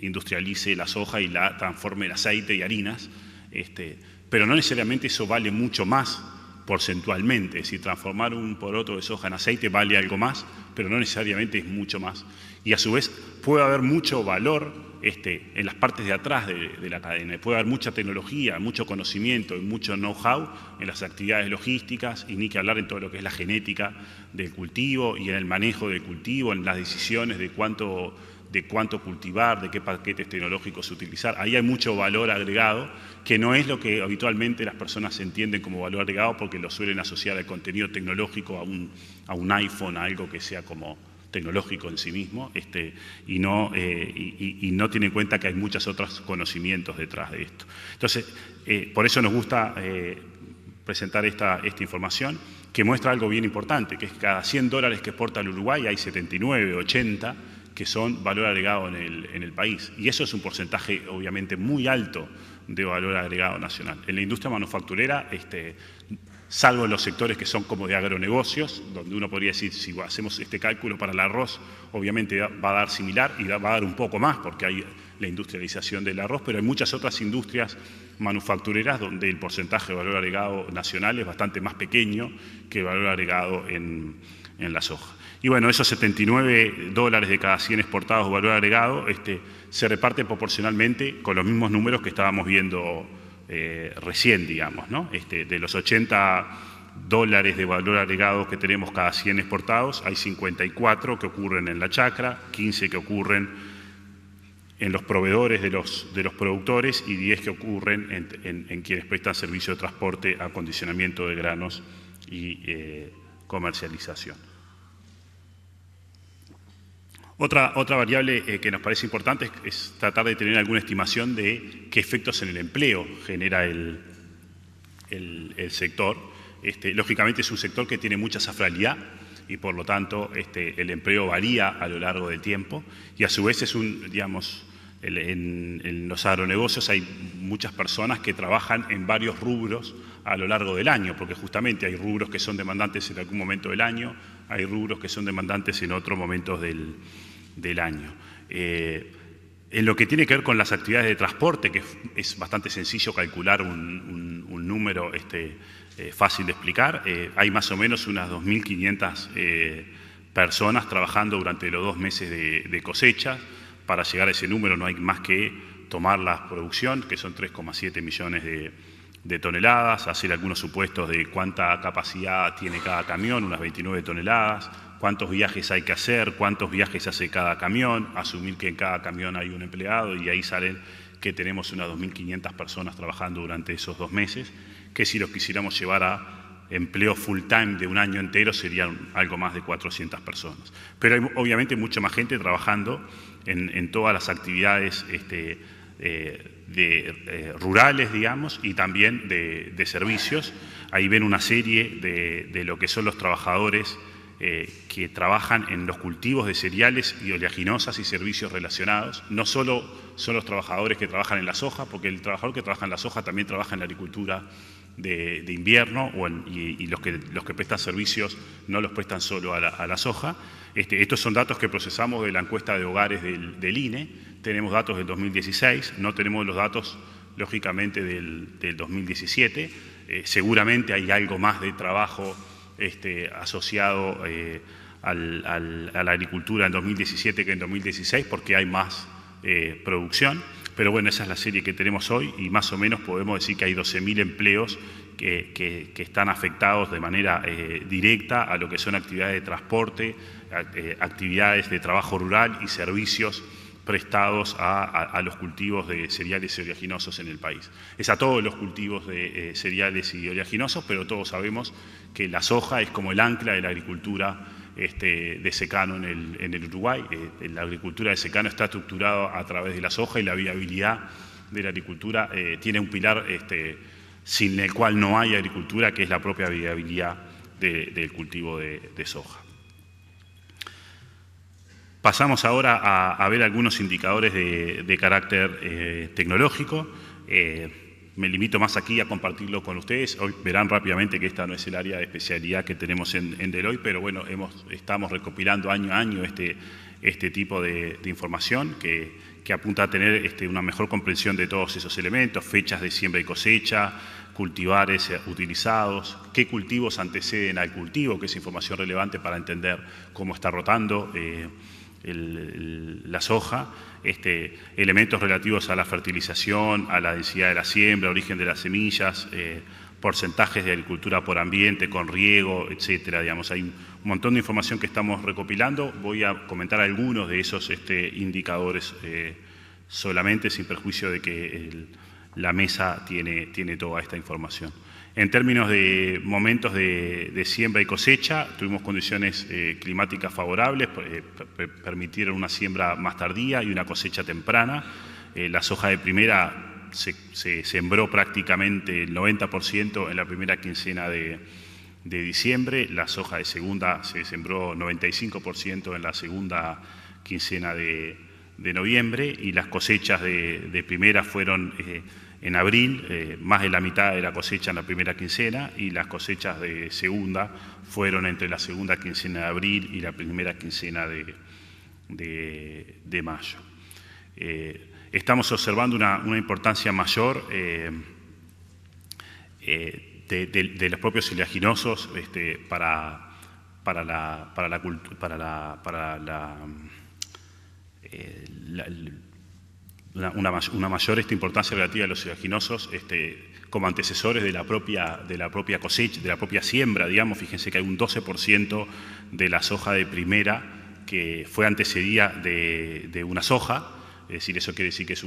industrialice la soja y la transforme en aceite y harinas, pero no necesariamente eso vale mucho más porcentualmente. Es decir, transformar un poroto de soja en aceite vale algo más, pero no necesariamente es mucho más. Y a su vez puede haber mucho valor en las partes de atrás de la cadena. Puede haber mucha tecnología, mucho conocimiento y mucho know-how en las actividades logísticas, y ni que hablar en todo lo que es la genética del cultivo y en el manejo del cultivo, en las decisiones de cuánto cultivar, de qué paquetes tecnológicos utilizar. Ahí hay mucho valor agregado, que no es lo que habitualmente las personas entienden como valor agregado, porque lo suelen asociar al contenido tecnológico, a un iPhone, a algo que sea como tecnológico en sí mismo, y no tiene en cuenta que hay muchos otros conocimientos detrás de esto. Entonces, por eso nos gusta presentar esta información, que muestra algo bien importante, que es que cada 100 dólares que exporta el Uruguay hay 79, 80 que son valor agregado en el país. Y eso es un porcentaje obviamente muy alto de valor agregado nacional. En la industria manufacturera, salvo en los sectores que son como de agronegocios, donde uno podría decir, si hacemos este cálculo para el arroz, obviamente va a dar similar y va a dar un poco más, porque hay la industrialización del arroz, pero hay muchas otras industrias manufactureras donde el porcentaje de valor agregado nacional es bastante más pequeño que el valor agregado en la soja. Y bueno, esos 79 dólares de cada 100 exportados de valor agregado se reparten proporcionalmente con los mismos números que estábamos viendo recién, digamos, ¿no? De los 80 dólares de valor agregado que tenemos cada 100 exportados, hay 54 que ocurren en la chacra, 15 que ocurren en los proveedores de los productores y 10 que ocurren en quienes prestan servicio de transporte, acondicionamiento de granos y comercialización. Otra variable que nos parece importante es tratar de tener alguna estimación de qué efectos en el empleo genera el sector. Lógicamente es un sector que tiene mucha sazonalidad y por lo tanto el empleo varía a lo largo del tiempo, y a su vez es en los agronegocios hay muchas personas que trabajan en varios rubros a lo largo del año, porque justamente hay rubros que son demandantes en algún momento del año, hay rubros que son demandantes en otros momentos del año. En lo que tiene que ver con las actividades de transporte, que es bastante sencillo calcular un número fácil de explicar, hay más o menos unas 2.500 personas trabajando durante los 2 meses de cosecha. Para llegar a ese número no hay más que tomar la producción, que son 3,7 millones de toneladas, hacer algunos supuestos de cuánta capacidad tiene cada camión, unas 29 toneladas, cuántos viajes hay que hacer, cuántos viajes hace cada camión, asumir que en cada camión hay un empleado, y ahí salen que tenemos unas 2.500 personas trabajando durante esos 2 meses, que si los quisiéramos llevar a empleo full time de un año entero serían algo más de 400 personas. Pero hay obviamente mucha más gente trabajando en todas las actividades rurales, digamos, y también de servicios. Ahí ven una serie de lo que son los trabajadores que trabajan en los cultivos de cereales y oleaginosas y servicios relacionados. No solo son los trabajadores que trabajan en la soja, porque el trabajador que trabaja en la soja también trabaja en la agricultura de invierno, y los que prestan servicios no los prestan solo a la soja. Estos son datos que procesamos de la encuesta de hogares del INE. Tenemos datos del 2016, no tenemos los datos, lógicamente, del 2017. Seguramente hay algo más de trabajo asociado a la agricultura en 2017 que en 2016, porque hay más producción. Pero bueno, esa es la serie que tenemos hoy y más o menos podemos decir que hay 12.000 empleos que están afectados de manera directa a lo que son actividades de transporte, actividades de trabajo rural y servicios prestados a los cultivos de cereales y oleaginosos en el país. Es a todos los cultivos de cereales y oleaginosos, pero todos sabemos que la soja es como el ancla de la agricultura de secano en el Uruguay. La agricultura de secano está estructurada a través de la soja y la viabilidad de la agricultura tiene un pilar sin el cual no hay agricultura, que es la propia viabilidad del cultivo de soja. Pasamos ahora a ver algunos indicadores de carácter tecnológico. Me limito más aquí a compartirlo con ustedes. Hoy verán rápidamente que esta no es el área de especialidad que tenemos en Deloitte, pero bueno, estamos recopilando año a año este tipo de información que apunta a tener una mejor comprensión de todos esos elementos, fechas de siembra y cosecha, cultivares utilizados, qué cultivos anteceden al cultivo, que es información relevante para entender cómo está rotando la soja, elementos relativos a la fertilización, a la densidad de la siembra, origen de las semillas, porcentajes de agricultura por ambiente, con riego, etcétera. Digamos, hay un montón de información que estamos recopilando. Voy a comentar algunos de esos indicadores solamente, sin perjuicio de que la mesa tiene toda esta información. En términos de momentos de siembra y cosecha, tuvimos condiciones climáticas favorables, permitieron una siembra más tardía y una cosecha temprana. La soja de primera se sembró prácticamente el 90% en la primera quincena de diciembre, la soja de segunda se sembró 95% en la segunda quincena de noviembre, y las cosechas de primera fueron en abril, más de la mitad de la cosecha en la primera quincena, y las cosechas de segunda fueron entre la segunda quincena de abril y la primera quincena de mayo. Estamos observando una importancia mayor de los propios oleaginosos una mayor importancia relativa a los oleaginosos como antecesores de la propia cosecha, de la propia siembra, digamos. Fíjense que hay un 12% de la soja de primera que fue antecedida de una soja, es decir, eso quiere decir que es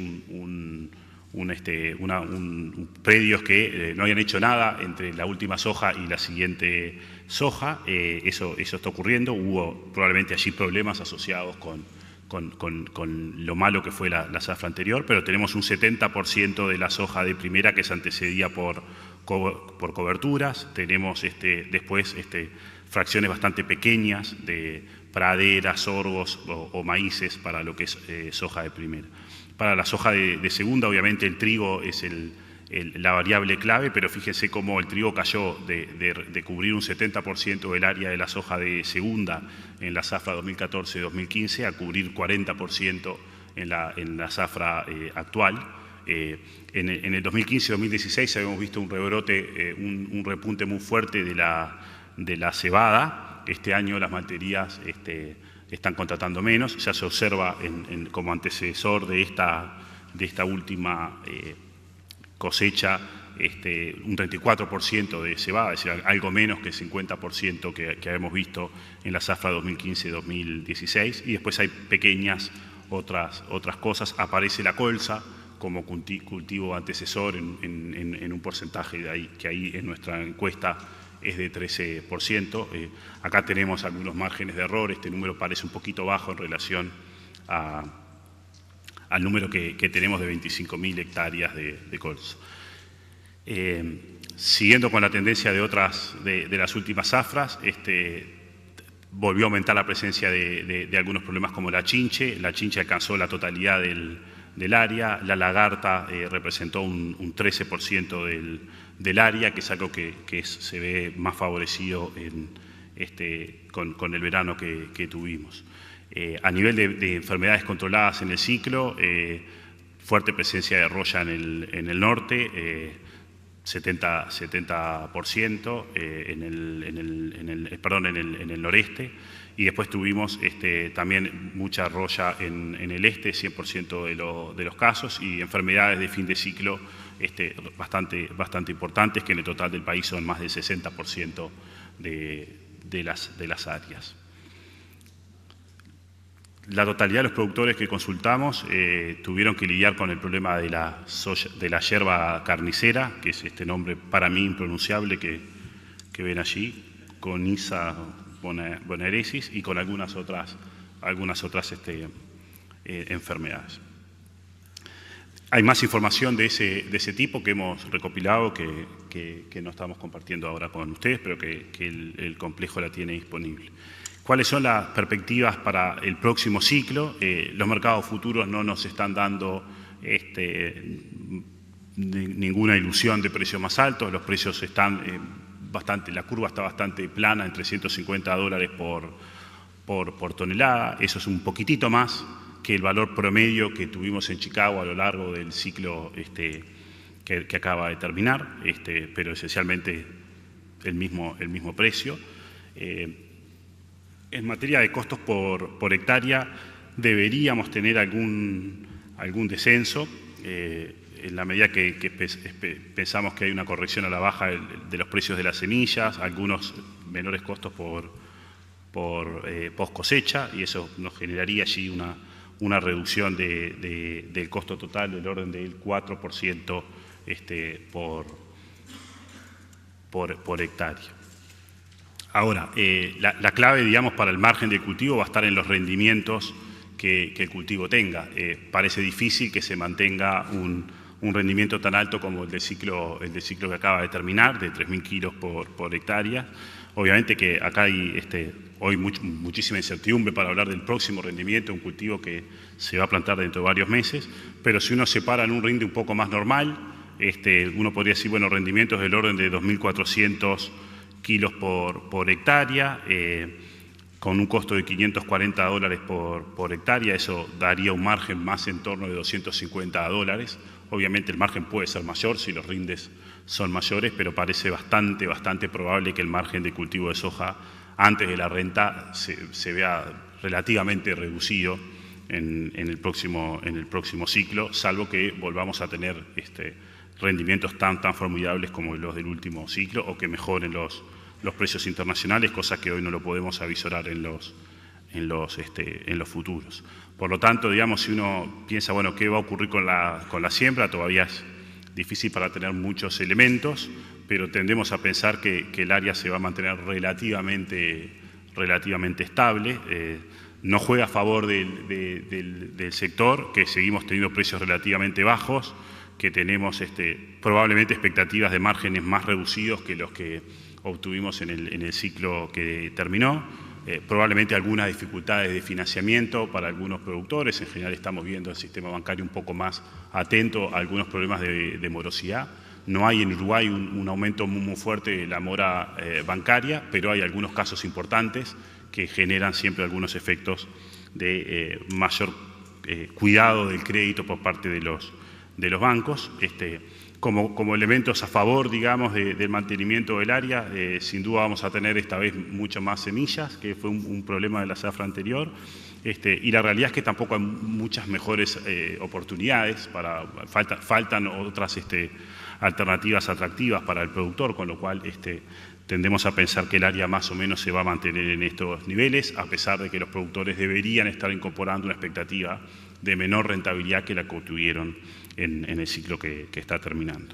predios que no hayan hecho nada entre la última soja y la siguiente soja. Eso está ocurriendo. Hubo probablemente allí problemas asociados con lo malo que fue la zafra anterior, pero tenemos un 70% de la soja de primera que se antecedía por coberturas. Tenemos después fracciones bastante pequeñas de praderas, sorgos o maíces para lo que es soja de primera. Para la soja de segunda, obviamente, el trigo es la variable clave, pero fíjense cómo el trigo cayó de cubrir un 70% del área de la soja de segunda en la zafra 2014-2015 a cubrir 40% en la zafra actual. En el 2015-2016 habíamos visto un rebrote, un repunte muy fuerte de la cebada. Este año las malterías están contratando menos. Ya se observa como antecesor de esta última cosecha un 34% de cebada, es decir, algo menos que el 50% que habíamos visto en la zafra 2015-2016, y después hay pequeñas otras cosas. Aparece la colza como cultivo antecesor en un porcentaje que ahí en nuestra encuesta es de 13%. Acá tenemos algunos márgenes de error. Este número parece un poquito bajo en relación al número que tenemos de 25.000 hectáreas de colza. Siguiendo con la tendencia de las últimas zafras, volvió a aumentar la presencia de algunos problemas como la chinche alcanzó la totalidad del área, la lagarta representó un 13% del área, que es algo que se ve más favorecido con el verano que tuvimos. A nivel de enfermedades controladas en el ciclo, fuerte presencia de roya en el norte, 70% en el noreste, y después tuvimos también mucha roya en el este, 100% de los casos, y enfermedades de fin de ciclo bastante importantes, que en el total del país son más del 60% de las áreas. La totalidad de los productores que consultamos tuvieron que lidiar con el problema de la yerba carnicera, que es este nombre para mí impronunciable que ven allí, con Coniza bonaerensis y con algunas otras enfermedades. Hay más información de ese tipo que hemos recopilado, que no estamos compartiendo ahora con ustedes, pero que el complejo la tiene disponible. ¿Cuáles son las perspectivas para el próximo ciclo? Los mercados futuros no nos están dando ninguna ilusión de precios más altos, los precios están la curva está bastante plana, en $350 por tonelada, eso es un poquitito más que el valor promedio que tuvimos en Chicago a lo largo del ciclo que acaba de terminar, pero esencialmente el mismo precio. En materia de costos por hectárea, deberíamos tener algún descenso, en la medida que pensamos que hay una corrección a la baja de los precios de las semillas, algunos menores costos por post cosecha, y eso nos generaría allí una reducción del costo total del orden del 4% por hectárea. Ahora, la clave, digamos, para el margen del cultivo va a estar en los rendimientos que el cultivo tenga. Parece difícil que se mantenga un rendimiento tan alto como el del ciclo que acaba de terminar, de 3.000 kilos por hectárea. Obviamente que acá hay hoy muchísima incertidumbre para hablar del próximo rendimiento, un cultivo que se va a plantar dentro de varios meses, pero si uno separa en un rinde un poco más normal, uno podría decir, bueno, rendimientos del orden de 2.400 kilos por hectárea, con un costo de $540 por hectárea, eso daría un margen más en torno de $250. Obviamente el margen puede ser mayor si los rindes son mayores, pero parece bastante probable que el margen de cultivo de soja antes de la renta se vea relativamente reducido en el próximo ciclo, salvo que volvamos a tener rendimientos tan formidables como los del último ciclo, o que mejoren los precios internacionales, cosa que hoy no lo podemos avisorar en los futuros. Por lo tanto, digamos, si uno piensa, bueno, ¿qué va a ocurrir con la siembra? Todavía es difícil para tener muchos elementos, pero tendemos a pensar que el área se va a mantener relativamente estable. No juega a favor del sector, que seguimos teniendo precios relativamente bajos, que tenemos probablemente expectativas de márgenes más reducidos que los que obtuvimos en el ciclo que terminó. Probablemente algunas dificultades de financiamiento para algunos productores. En general estamos viendo el sistema bancario un poco más atento a algunos problemas de morosidad. No hay en Uruguay un aumento muy fuerte de la mora bancaria, pero hay algunos casos importantes que generan siempre algunos efectos de mayor cuidado del crédito por parte de los bancos. Como elementos a favor, digamos, del mantenimiento del área, sin duda vamos a tener esta vez mucho más semillas, que fue un problema de la zafra anterior, y la realidad es que tampoco hay muchas mejores oportunidades, faltan otras alternativas atractivas para el productor, con lo cual tendemos a pensar que el área más o menos se va a mantener en estos niveles, a pesar de que los productores deberían estar incorporando una expectativa de menor rentabilidad que la que obtuvieron en el ciclo que está terminando.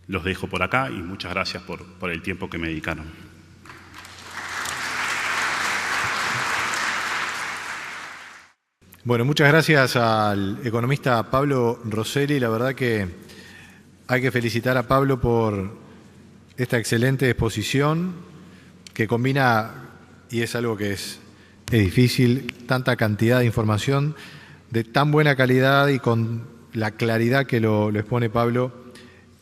Los dejo por acá y muchas gracias por el tiempo que me dedicaron. Bueno, muchas gracias al economista Pablo Rosselli. La verdad que hay que felicitar a Pablo por esta excelente exposición que combina, y es algo que es difícil, tanta cantidad de información de tan buena calidad y con la claridad que lo expone Pablo,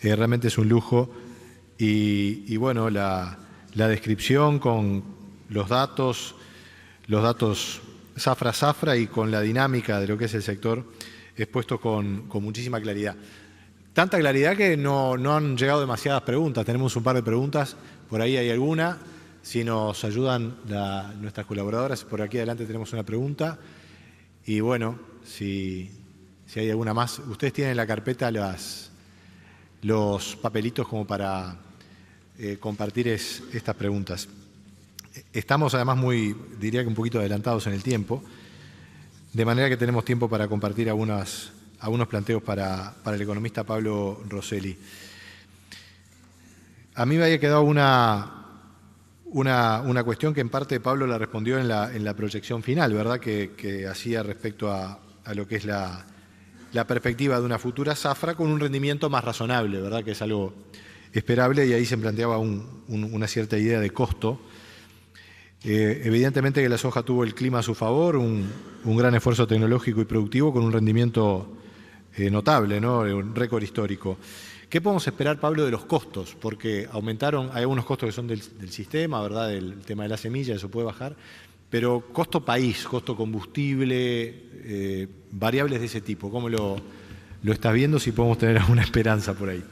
realmente es un lujo. Y bueno, la descripción con los datos zafra a zafra y con la dinámica de lo que es el sector expuesto con muchísima claridad. Tanta claridad que no han llegado demasiadas preguntas. Tenemos un par de preguntas, por ahí hay alguna. Si nos ayudan nuestras colaboradoras, por aquí adelante tenemos una pregunta. Y bueno, si hay alguna más. Ustedes tienen en la carpeta los papelitos como para compartir estas preguntas. Estamos además diría que un poquito adelantados en el tiempo, de manera que tenemos tiempo para compartir algunos planteos para el economista Pablo Rosselli. A mí me había quedado una cuestión que en parte Pablo la respondió en la proyección final, ¿verdad? Que hacía respecto a lo que es la perspectiva de una futura zafra con un rendimiento más razonable, ¿verdad? Que es algo esperable, y ahí se planteaba una cierta idea de costo. Evidentemente que la soja tuvo el clima a su favor, un gran esfuerzo tecnológico y productivo con un rendimiento notable, ¿no? Un récord histórico. ¿Qué podemos esperar, Pablo, de los costos? Porque aumentaron, hay algunos costos que son del sistema, ¿verdad? El tema de la semilla, eso puede bajar, pero costo país, costo combustible, variables de ese tipo, ¿cómo lo estás viendo? Si podemos tener alguna esperanza por ahí.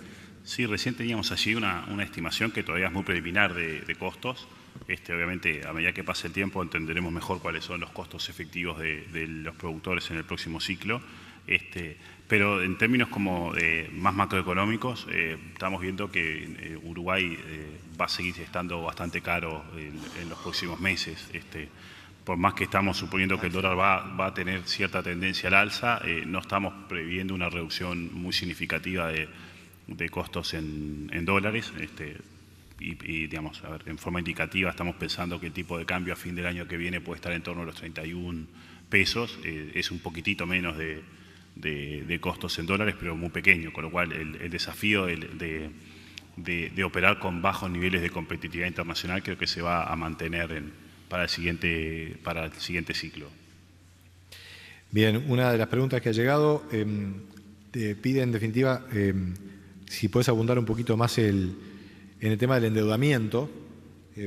Sí, recién teníamos allí una estimación que todavía es muy preliminar de costos. Obviamente, a medida que pase el tiempo, entenderemos mejor cuáles son los costos efectivos de los productores en el próximo ciclo. Pero en términos como más macroeconómicos, estamos viendo que Uruguay va a seguir estando bastante caro en los próximos meses. Por más que estamos suponiendo que el dólar va a tener cierta tendencia al alza, no estamos previendo una reducción muy significativa de costos en dólares. Y digamos, a ver, en forma indicativa estamos pensando que el tipo de cambio a fin del año que viene puede estar en torno a los 31 pesos, es un poquitito menos de costos en dólares, pero muy pequeño, con lo cual el desafío de operar con bajos niveles de competitividad internacional creo que se va a mantener para el siguiente ciclo. Bien, una de las preguntas que ha llegado te pide en definitiva si puedes abundar un poquito más en el tema del endeudamiento,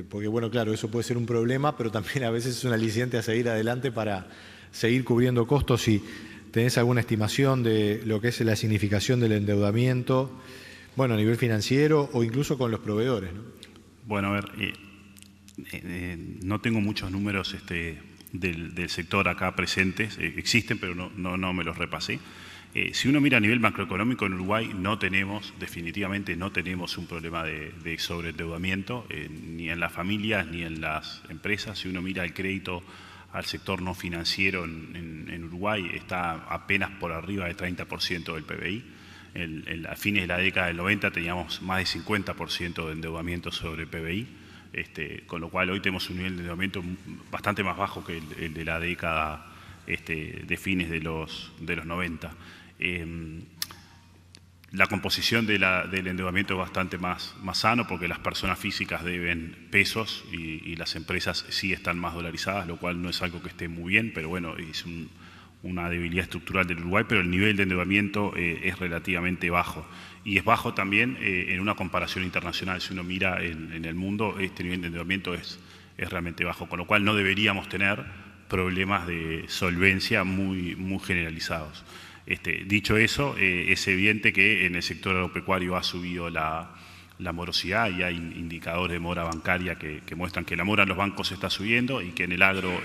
porque bueno, claro, eso puede ser un problema, pero también a veces es un aliciente a seguir adelante para seguir cubriendo costos. Si tenés alguna estimación de lo que es la significación del endeudamiento, bueno, a nivel financiero o incluso con los proveedores, ¿no? Bueno, a ver, no tengo muchos números del sector acá presentes, existen, pero no me los repasé. Si uno mira a nivel macroeconómico en Uruguay, definitivamente no tenemos un problema de sobreendeudamiento, ni en las familias ni en las empresas. Si uno mira el crédito al sector no financiero en Uruguay, está apenas por arriba del 30% del PBI. A fines de la década del 90 teníamos más de 50% de endeudamiento sobre el PBI, con lo cual hoy tenemos un nivel de endeudamiento bastante más bajo que el de la década de fines de los 90. La composición del endeudamiento es bastante más sano porque las personas físicas deben pesos y las empresas sí están más dolarizadas, lo cual no es algo que esté muy bien, pero bueno, es una debilidad estructural del Uruguay, pero el nivel de endeudamiento es relativamente bajo. Y es bajo también en una comparación internacional. Si uno mira en el mundo, este nivel de endeudamiento es realmente bajo, con lo cual no deberíamos tener problemas de solvencia muy generalizados. Dicho eso, es evidente que en el sector agropecuario ha subido la morosidad y hay indicadores de mora bancaria que muestran que la mora en los bancos está subiendo y que en el agro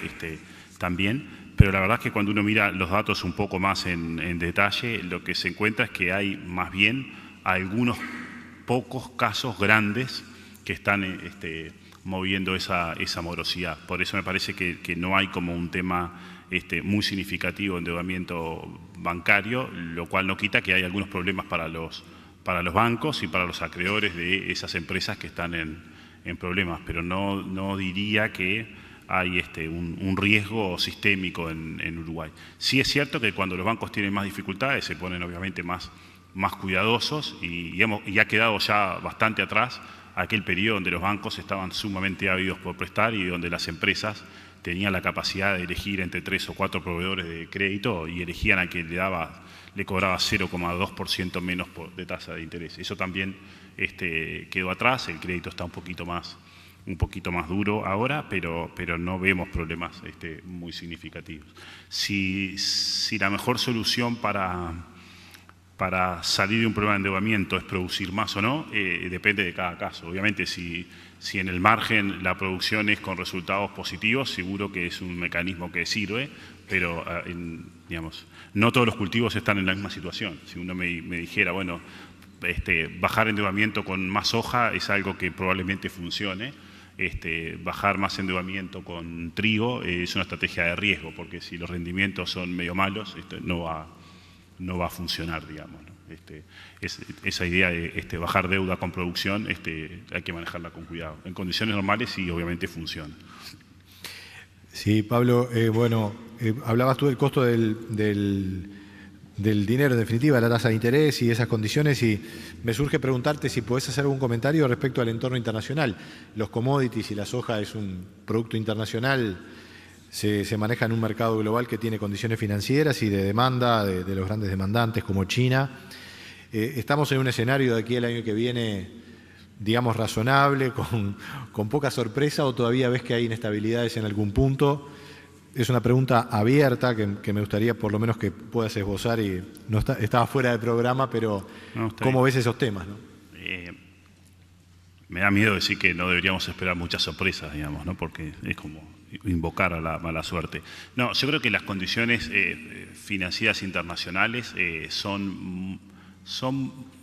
también, pero la verdad es que cuando uno mira los datos un poco más en detalle, lo que se encuentra es que hay más bien algunos pocos casos grandes que están moviendo esa morosidad. Por eso me parece que no hay como un tema muy significativo de endeudamiento bancario, lo cual no quita que hay algunos problemas para los bancos y para los acreedores de esas empresas que están en problemas, pero no diría que hay un riesgo sistémico en Uruguay. Sí es cierto que cuando los bancos tienen más dificultades se ponen obviamente más cuidadosos y ha quedado ya bastante atrás aquel periodo donde los bancos estaban sumamente ávidos por prestar y donde las empresas tenían la capacidad de elegir entre 3 o 4 proveedores de crédito y elegían al que le cobraba 0,2% menos de tasa de interés. Eso también quedó atrás, el crédito está un poquito más duro ahora, pero no vemos problemas muy significativos. Si la mejor solución para salir de un problema de endeudamiento es producir más o no, depende de cada caso. Obviamente, si en el margen la producción es con resultados positivos, seguro que es un mecanismo que sirve, pero digamos, no todos los cultivos están en la misma situación. Si uno me dijera, bueno, bajar endeudamiento con más soja es algo que probablemente funcione. Bajar más endeudamiento con trigo es una estrategia de riesgo, porque si los rendimientos son medio malos, no va a funcionar, digamos, ¿no? Esa idea de bajar deuda con producción hay que manejarla con cuidado. En condiciones normales sí, obviamente funciona. Sí, Pablo, bueno, hablabas tú del costo del dinero, en definitiva, la tasa de interés y esas condiciones, y me surge preguntarte si podés hacer algún comentario respecto al entorno internacional. Los commodities y la soja es un producto internacional, se maneja en un mercado global que tiene condiciones financieras y de demanda de los grandes demandantes como China. Estamos en un escenario de aquí al año que viene, digamos, razonable, con poca sorpresa, o todavía ves que hay inestabilidades en algún punto. Es una pregunta abierta que me gustaría por lo menos que puedas esbozar, y no estaba fuera del programa, pero no, ¿cómo ves esos temas, ¿no? Me da miedo decir que no deberíamos esperar muchas sorpresas, digamos, ¿no? Porque es como invocar a la mala suerte. No, yo creo que las condiciones financieras internacionales son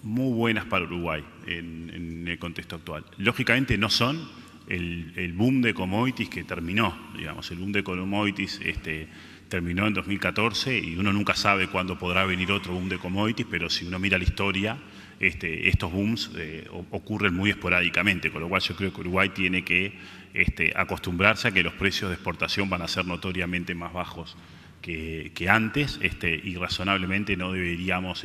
muy buenas para Uruguay en el contexto actual. Lógicamente no son el boom de commodities que terminó, digamos, el boom de commodities terminó en 2014 y uno nunca sabe cuándo podrá venir otro boom de commodities, pero si uno mira la historia, estos booms ocurren muy esporádicamente, con lo cual yo creo que Uruguay tiene que acostumbrarse a que los precios de exportación van a ser notoriamente más bajos que antes, y razonablemente no deberíamos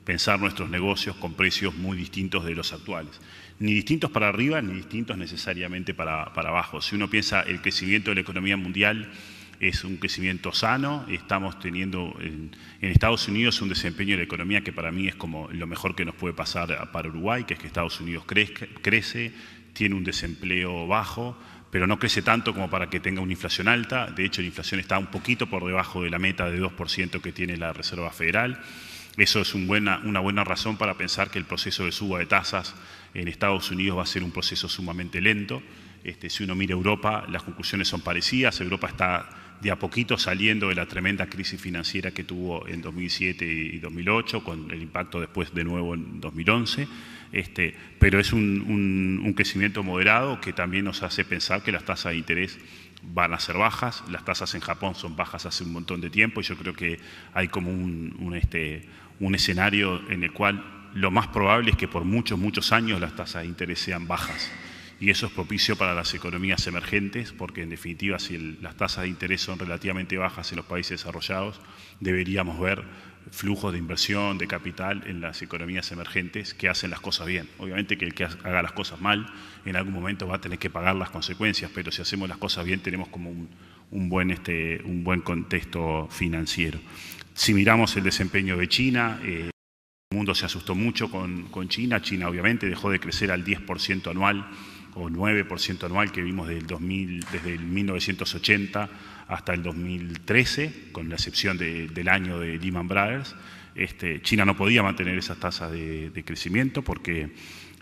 pensar nuestros negocios con precios muy distintos de los actuales. Ni distintos para arriba, ni distintos necesariamente para abajo. Si uno piensa el crecimiento de la economía mundial es un crecimiento sano, estamos teniendo en Estados Unidos un desempeño de la economía que para mí es como lo mejor que nos puede pasar para Uruguay, que es que Estados Unidos crece, tiene un desempleo bajo, pero no crece tanto como para que tenga una inflación alta. De hecho, la inflación está un poquito por debajo de la meta de 2% que tiene la Reserva Federal. Eso es una buena razón para pensar que el proceso de suba de tasas en Estados Unidos va a ser un proceso sumamente lento. Si uno mira Europa, las conclusiones son parecidas. Europa está de a poquito saliendo de la tremenda crisis financiera que tuvo en 2007 y 2008, con el impacto después de nuevo en 2011. Pero es un crecimiento moderado que también nos hace pensar que las tasas de interés van a ser bajas. Las tasas en Japón son bajas hace un montón de tiempo y yo creo que hay como un escenario en el cual lo más probable es que por muchos años las tasas de interés sean bajas. Y eso es propicio para las economías emergentes, porque en definitiva si las tasas de interés son relativamente bajas en los países desarrollados, deberíamos ver flujos de inversión, de capital en las economías emergentes que hacen las cosas bien. Obviamente que el que haga las cosas mal en algún momento va a tener que pagar las consecuencias, pero si hacemos las cosas bien tenemos como un buen contexto financiero. Si miramos el desempeño de China, el mundo se asustó mucho con China. China obviamente dejó de crecer al 10% anual o 9% anual que vimos desde el 1980 hasta el 2013, con la excepción del año de Lehman Brothers. China no podía mantener esas tasas de crecimiento porque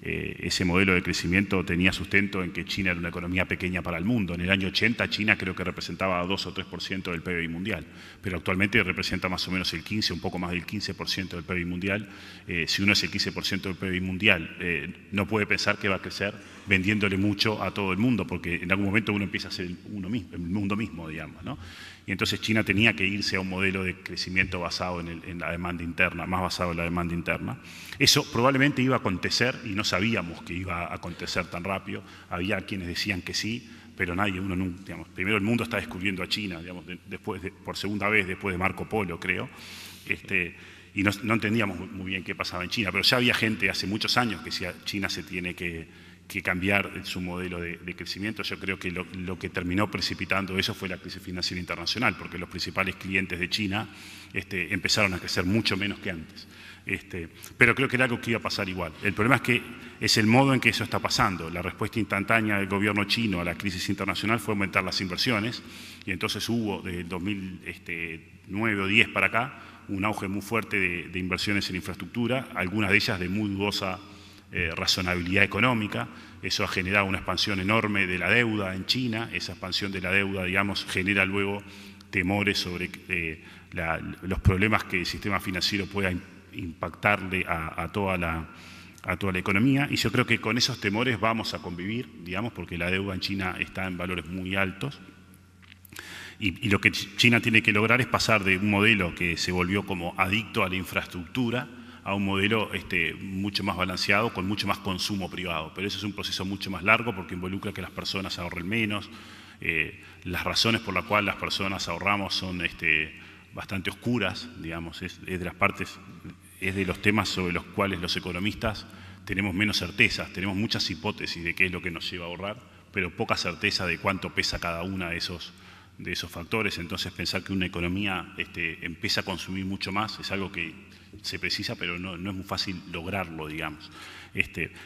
ese modelo de crecimiento tenía sustento en que China era una economía pequeña para el mundo. En el año 80 China creo que representaba 2 o 3% del PBI mundial, pero actualmente representa más o menos el 15, un poco más del 15% del PBI mundial. Si uno es el 15% del PBI mundial, no puede pensar que va a crecer vendiéndole mucho a todo el mundo, porque en algún momento uno empieza a ser el mundo mismo, digamos, ¿no? Y entonces China tenía que irse a un modelo de crecimiento basado en la demanda interna, más basado en la demanda interna. Eso probablemente iba a acontecer y no sabíamos que iba a acontecer tan rápido. Había quienes decían que sí, pero digamos, primero el mundo está descubriendo a China, digamos, por segunda vez después de Marco Polo, creo. y no entendíamos muy bien qué pasaba en China, pero ya había gente hace muchos años que decía China se tiene que cambiar su modelo de crecimiento. Yo creo que lo que terminó precipitando eso fue la crisis financiera internacional, porque los principales clientes de China empezaron a crecer mucho menos que antes. Pero creo que era algo que iba a pasar igual. El problema es que es el modo en que eso está pasando. La respuesta instantánea del gobierno chino a la crisis internacional fue aumentar las inversiones, y entonces hubo de 2009 o 10 para acá un auge muy fuerte de inversiones en infraestructura, algunas de ellas de muy dudosa razonabilidad económica. Eso ha generado una expansión enorme de la deuda en China. Esa expansión de la deuda, digamos, genera luego temores sobre los problemas que el sistema financiero pueda impactarle a toda la economía, y yo creo que con esos temores vamos a convivir, digamos, porque la deuda en China está en valores muy altos, y lo que China tiene que lograr es pasar de un modelo que se volvió como adicto a la infraestructura a un modelo mucho más balanceado, con mucho más consumo privado. Pero eso es un proceso mucho más largo porque involucra que las personas ahorren menos. Las razones por las cuales las personas ahorramos son bastante oscuras, digamos, es de los temas sobre los cuales los economistas tenemos menos certezas, tenemos muchas hipótesis de qué es lo que nos lleva a ahorrar, pero poca certeza de cuánto pesa cada uno de esos factores. Entonces pensar que una economía empieza a consumir mucho más es algo que se precisa, pero no es muy fácil lograrlo, digamos.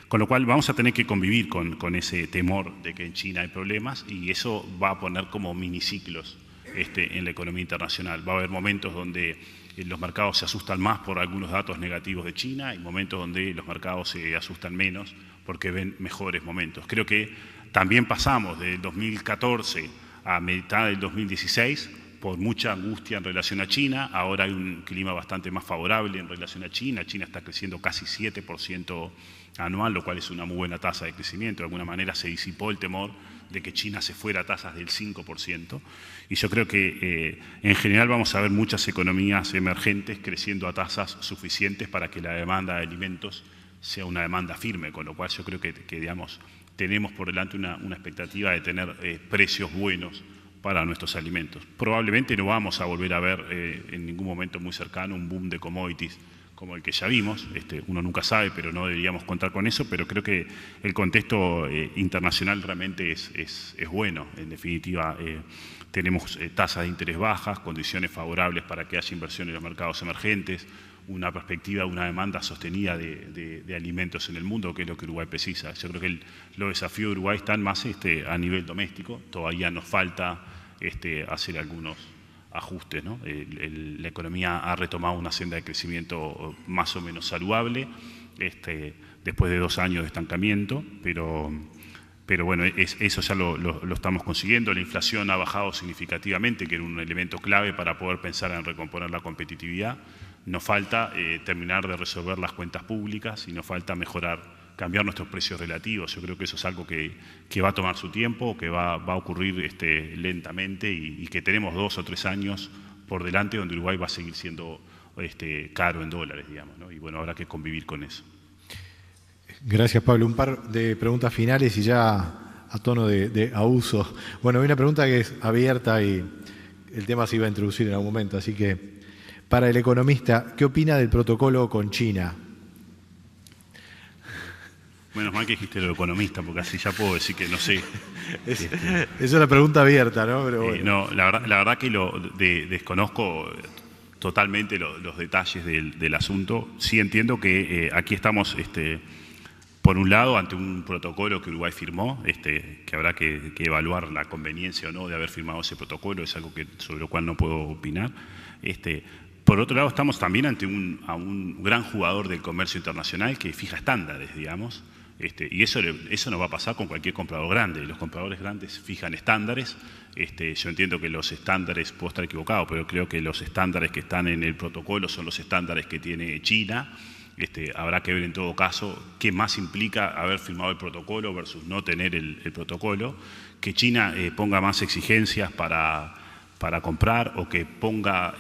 Con lo cual vamos a tener que convivir con ese temor de que en China hay problemas, y eso va a poner como miniciclos en la economía internacional. Va a haber momentos donde los mercados se asustan más por algunos datos negativos de China, y momentos donde los mercados se asustan menos porque ven mejores momentos. Creo que también pasamos del 2014 a mitad del 2016 por mucha angustia en relación a China. Ahora hay un clima bastante más favorable en relación a China. China está creciendo casi 7% anual, lo cual es una muy buena tasa de crecimiento. De alguna manera se disipó el temor de que China se fuera a tasas del 5%. Y yo creo que en general vamos a ver muchas economías emergentes creciendo a tasas suficientes para que la demanda de alimentos sea una demanda firme, con lo cual yo creo que digamos, tenemos por delante una expectativa de tener precios buenos para nuestros alimentos. Probablemente no vamos a volver a ver en ningún momento muy cercano un boom de commodities como el que ya vimos. Uno nunca sabe, pero no deberíamos contar con eso, pero creo que el contexto internacional realmente es bueno. En definitiva, tenemos tasas de interés bajas, condiciones favorables para que haya inversión en los mercados emergentes, una perspectiva, una demanda sostenida de alimentos en el mundo, que es lo que Uruguay precisa. Yo creo que los desafíos de Uruguay están más a nivel doméstico. Todavía nos falta hacer algunos ajustes, ¿no? La economía ha retomado una senda de crecimiento más o menos saludable después de 2 años de estancamiento, pero bueno, eso ya lo estamos consiguiendo. La inflación ha bajado significativamente, que era un elemento clave para poder pensar en recomponer la competitividad. Nos falta terminar de resolver las cuentas públicas, y nos falta cambiar nuestros precios relativos. Yo creo que eso es algo que va a tomar su tiempo, que va a ocurrir lentamente, y que tenemos 2 o 3 años por delante donde Uruguay va a seguir siendo caro en dólares, digamos, ¿no? Y bueno, habrá que convivir con eso. Gracias, Pablo. Un par de preguntas finales y ya a tono de abuso. Bueno, hay una pregunta que es abierta y el tema se iba a introducir en algún momento, así que para el economista, ¿qué opina del protocolo con China? Menos mal que dijiste lo economista, porque así ya puedo decir que no sé. Es una pregunta abierta, ¿no? Pero bueno. No, la verdad que desconozco totalmente los detalles del asunto. Sí entiendo que aquí estamos, por un lado, ante un protocolo que Uruguay firmó, que habrá que evaluar la conveniencia o no de haber firmado ese protocolo. Es algo sobre lo cual no puedo opinar. Por otro lado, estamos también ante un gran jugador del comercio internacional que fija estándares, digamos, y eso no va a pasar con cualquier comprador grande. Los compradores grandes fijan estándares. Yo entiendo que los estándares, puedo estar equivocado, pero creo que los estándares que están en el protocolo son los estándares que tiene China. Habrá que ver en todo caso qué más implica haber firmado el protocolo versus no tener el protocolo. Que China ponga más exigencias para comprar, o que ponga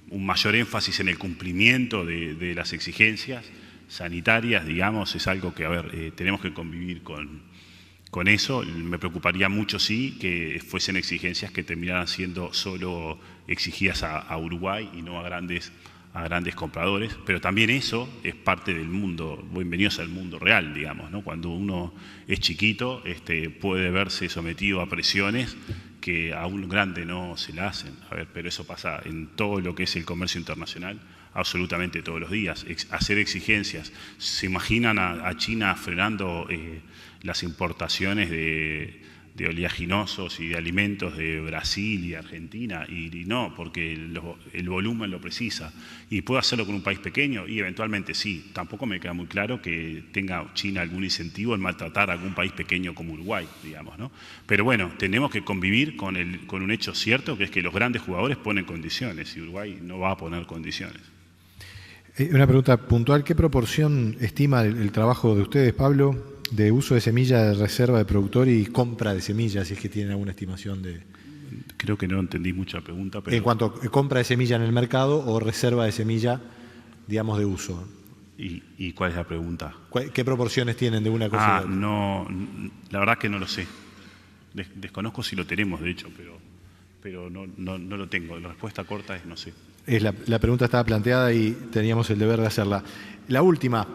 un mayor énfasis en el cumplimiento de las exigencias sanitarias, digamos, es algo que, tenemos que convivir con eso. Me preocuparía mucho, sí, que fuesen exigencias que terminaran siendo solo exigidas a Uruguay y no a a grandes compradores, pero también eso es parte del mundo, bienvenidos al mundo real, digamos, ¿no? Cuando uno es chiquito, puede verse sometido a presiones que a un grande no se la hacen. A ver, pero eso pasa en todo lo que es el comercio internacional, absolutamente todos los días. Hacer exigencias. ¿Se imaginan a China frenando las importaciones de oleaginosos y de alimentos de Brasil y Argentina? Y no, porque el volumen lo precisa. ¿Y puede hacerlo con un país pequeño? Y eventualmente sí. Tampoco me queda muy claro que tenga China algún incentivo en maltratar a algún país pequeño como Uruguay, digamos, ¿no? Pero bueno, tenemos que convivir con un hecho cierto, que es que los grandes jugadores ponen condiciones y Uruguay no va a poner condiciones. Una pregunta puntual. ¿Qué proporción estima el trabajo de ustedes, Pablo, de uso de semilla de reserva de productor y compra de semillas, si es que tienen alguna estimación de...? Creo que no entendí mucho la pregunta, pero... En cuanto a compra de semilla en el mercado o reserva de semilla, digamos, de uso. ¿Y cuál es la pregunta? ¿Qué proporciones tienen de una cosa y de otra? No, la verdad que no lo sé. Desconozco si lo tenemos, de hecho, pero no lo tengo. La respuesta corta es no sé. La pregunta estaba planteada y teníamos el deber de hacerla. La última.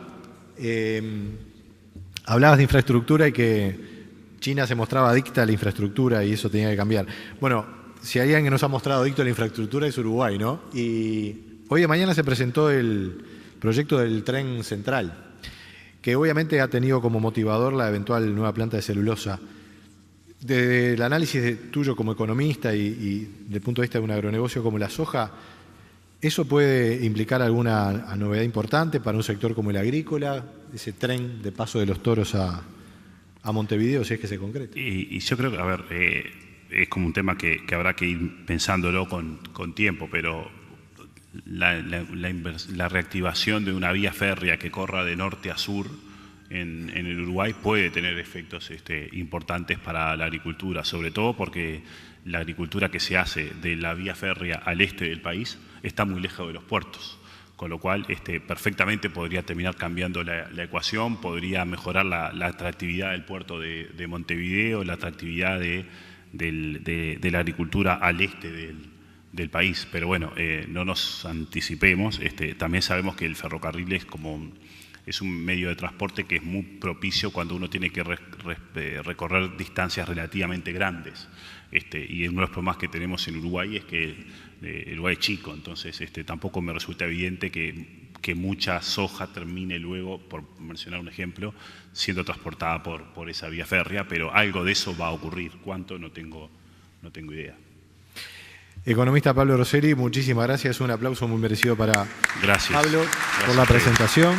Hablabas de infraestructura y que China se mostraba adicta a la infraestructura y eso tenía que cambiar. Bueno, si hay alguien que nos ha mostrado adicto a la infraestructura es Uruguay, ¿no? Y hoy de mañana se presentó el proyecto del tren central, que obviamente ha tenido como motivador la eventual nueva planta de celulosa. Desde el análisis tuyo como economista y desde el punto de vista de un agronegocio como la soja, ¿eso puede implicar alguna novedad importante para un sector como el agrícola, ese tren de paso de los toros a Montevideo, si es que se concreta? Y yo creo que, a ver, es como un tema que habrá que ir pensándolo con tiempo, pero la reactivación de una vía férrea que corra de norte a sur en el Uruguay puede tener efectos importantes para la agricultura, sobre todo porque la agricultura que se hace de la vía férrea al este del país está muy lejos de los puertos, con lo cual perfectamente podría terminar cambiando la ecuación, podría mejorar la atractividad del puerto de Montevideo, la atractividad de la agricultura al este del país. Pero bueno, no nos anticipemos, también sabemos que el ferrocarril es un medio de transporte que es muy propicio cuando uno tiene que recorrer distancias relativamente grandes. Y uno de los problemas que tenemos en Uruguay es que el Uruguay es chico, entonces tampoco me resulta evidente que mucha soja termine luego, por mencionar un ejemplo, siendo transportada por esa vía férrea, pero algo de eso va a ocurrir. ¿Cuánto? No tengo idea. Economista Pablo Rosselli, muchísimas gracias. Un aplauso muy merecido para Pablo por la presentación.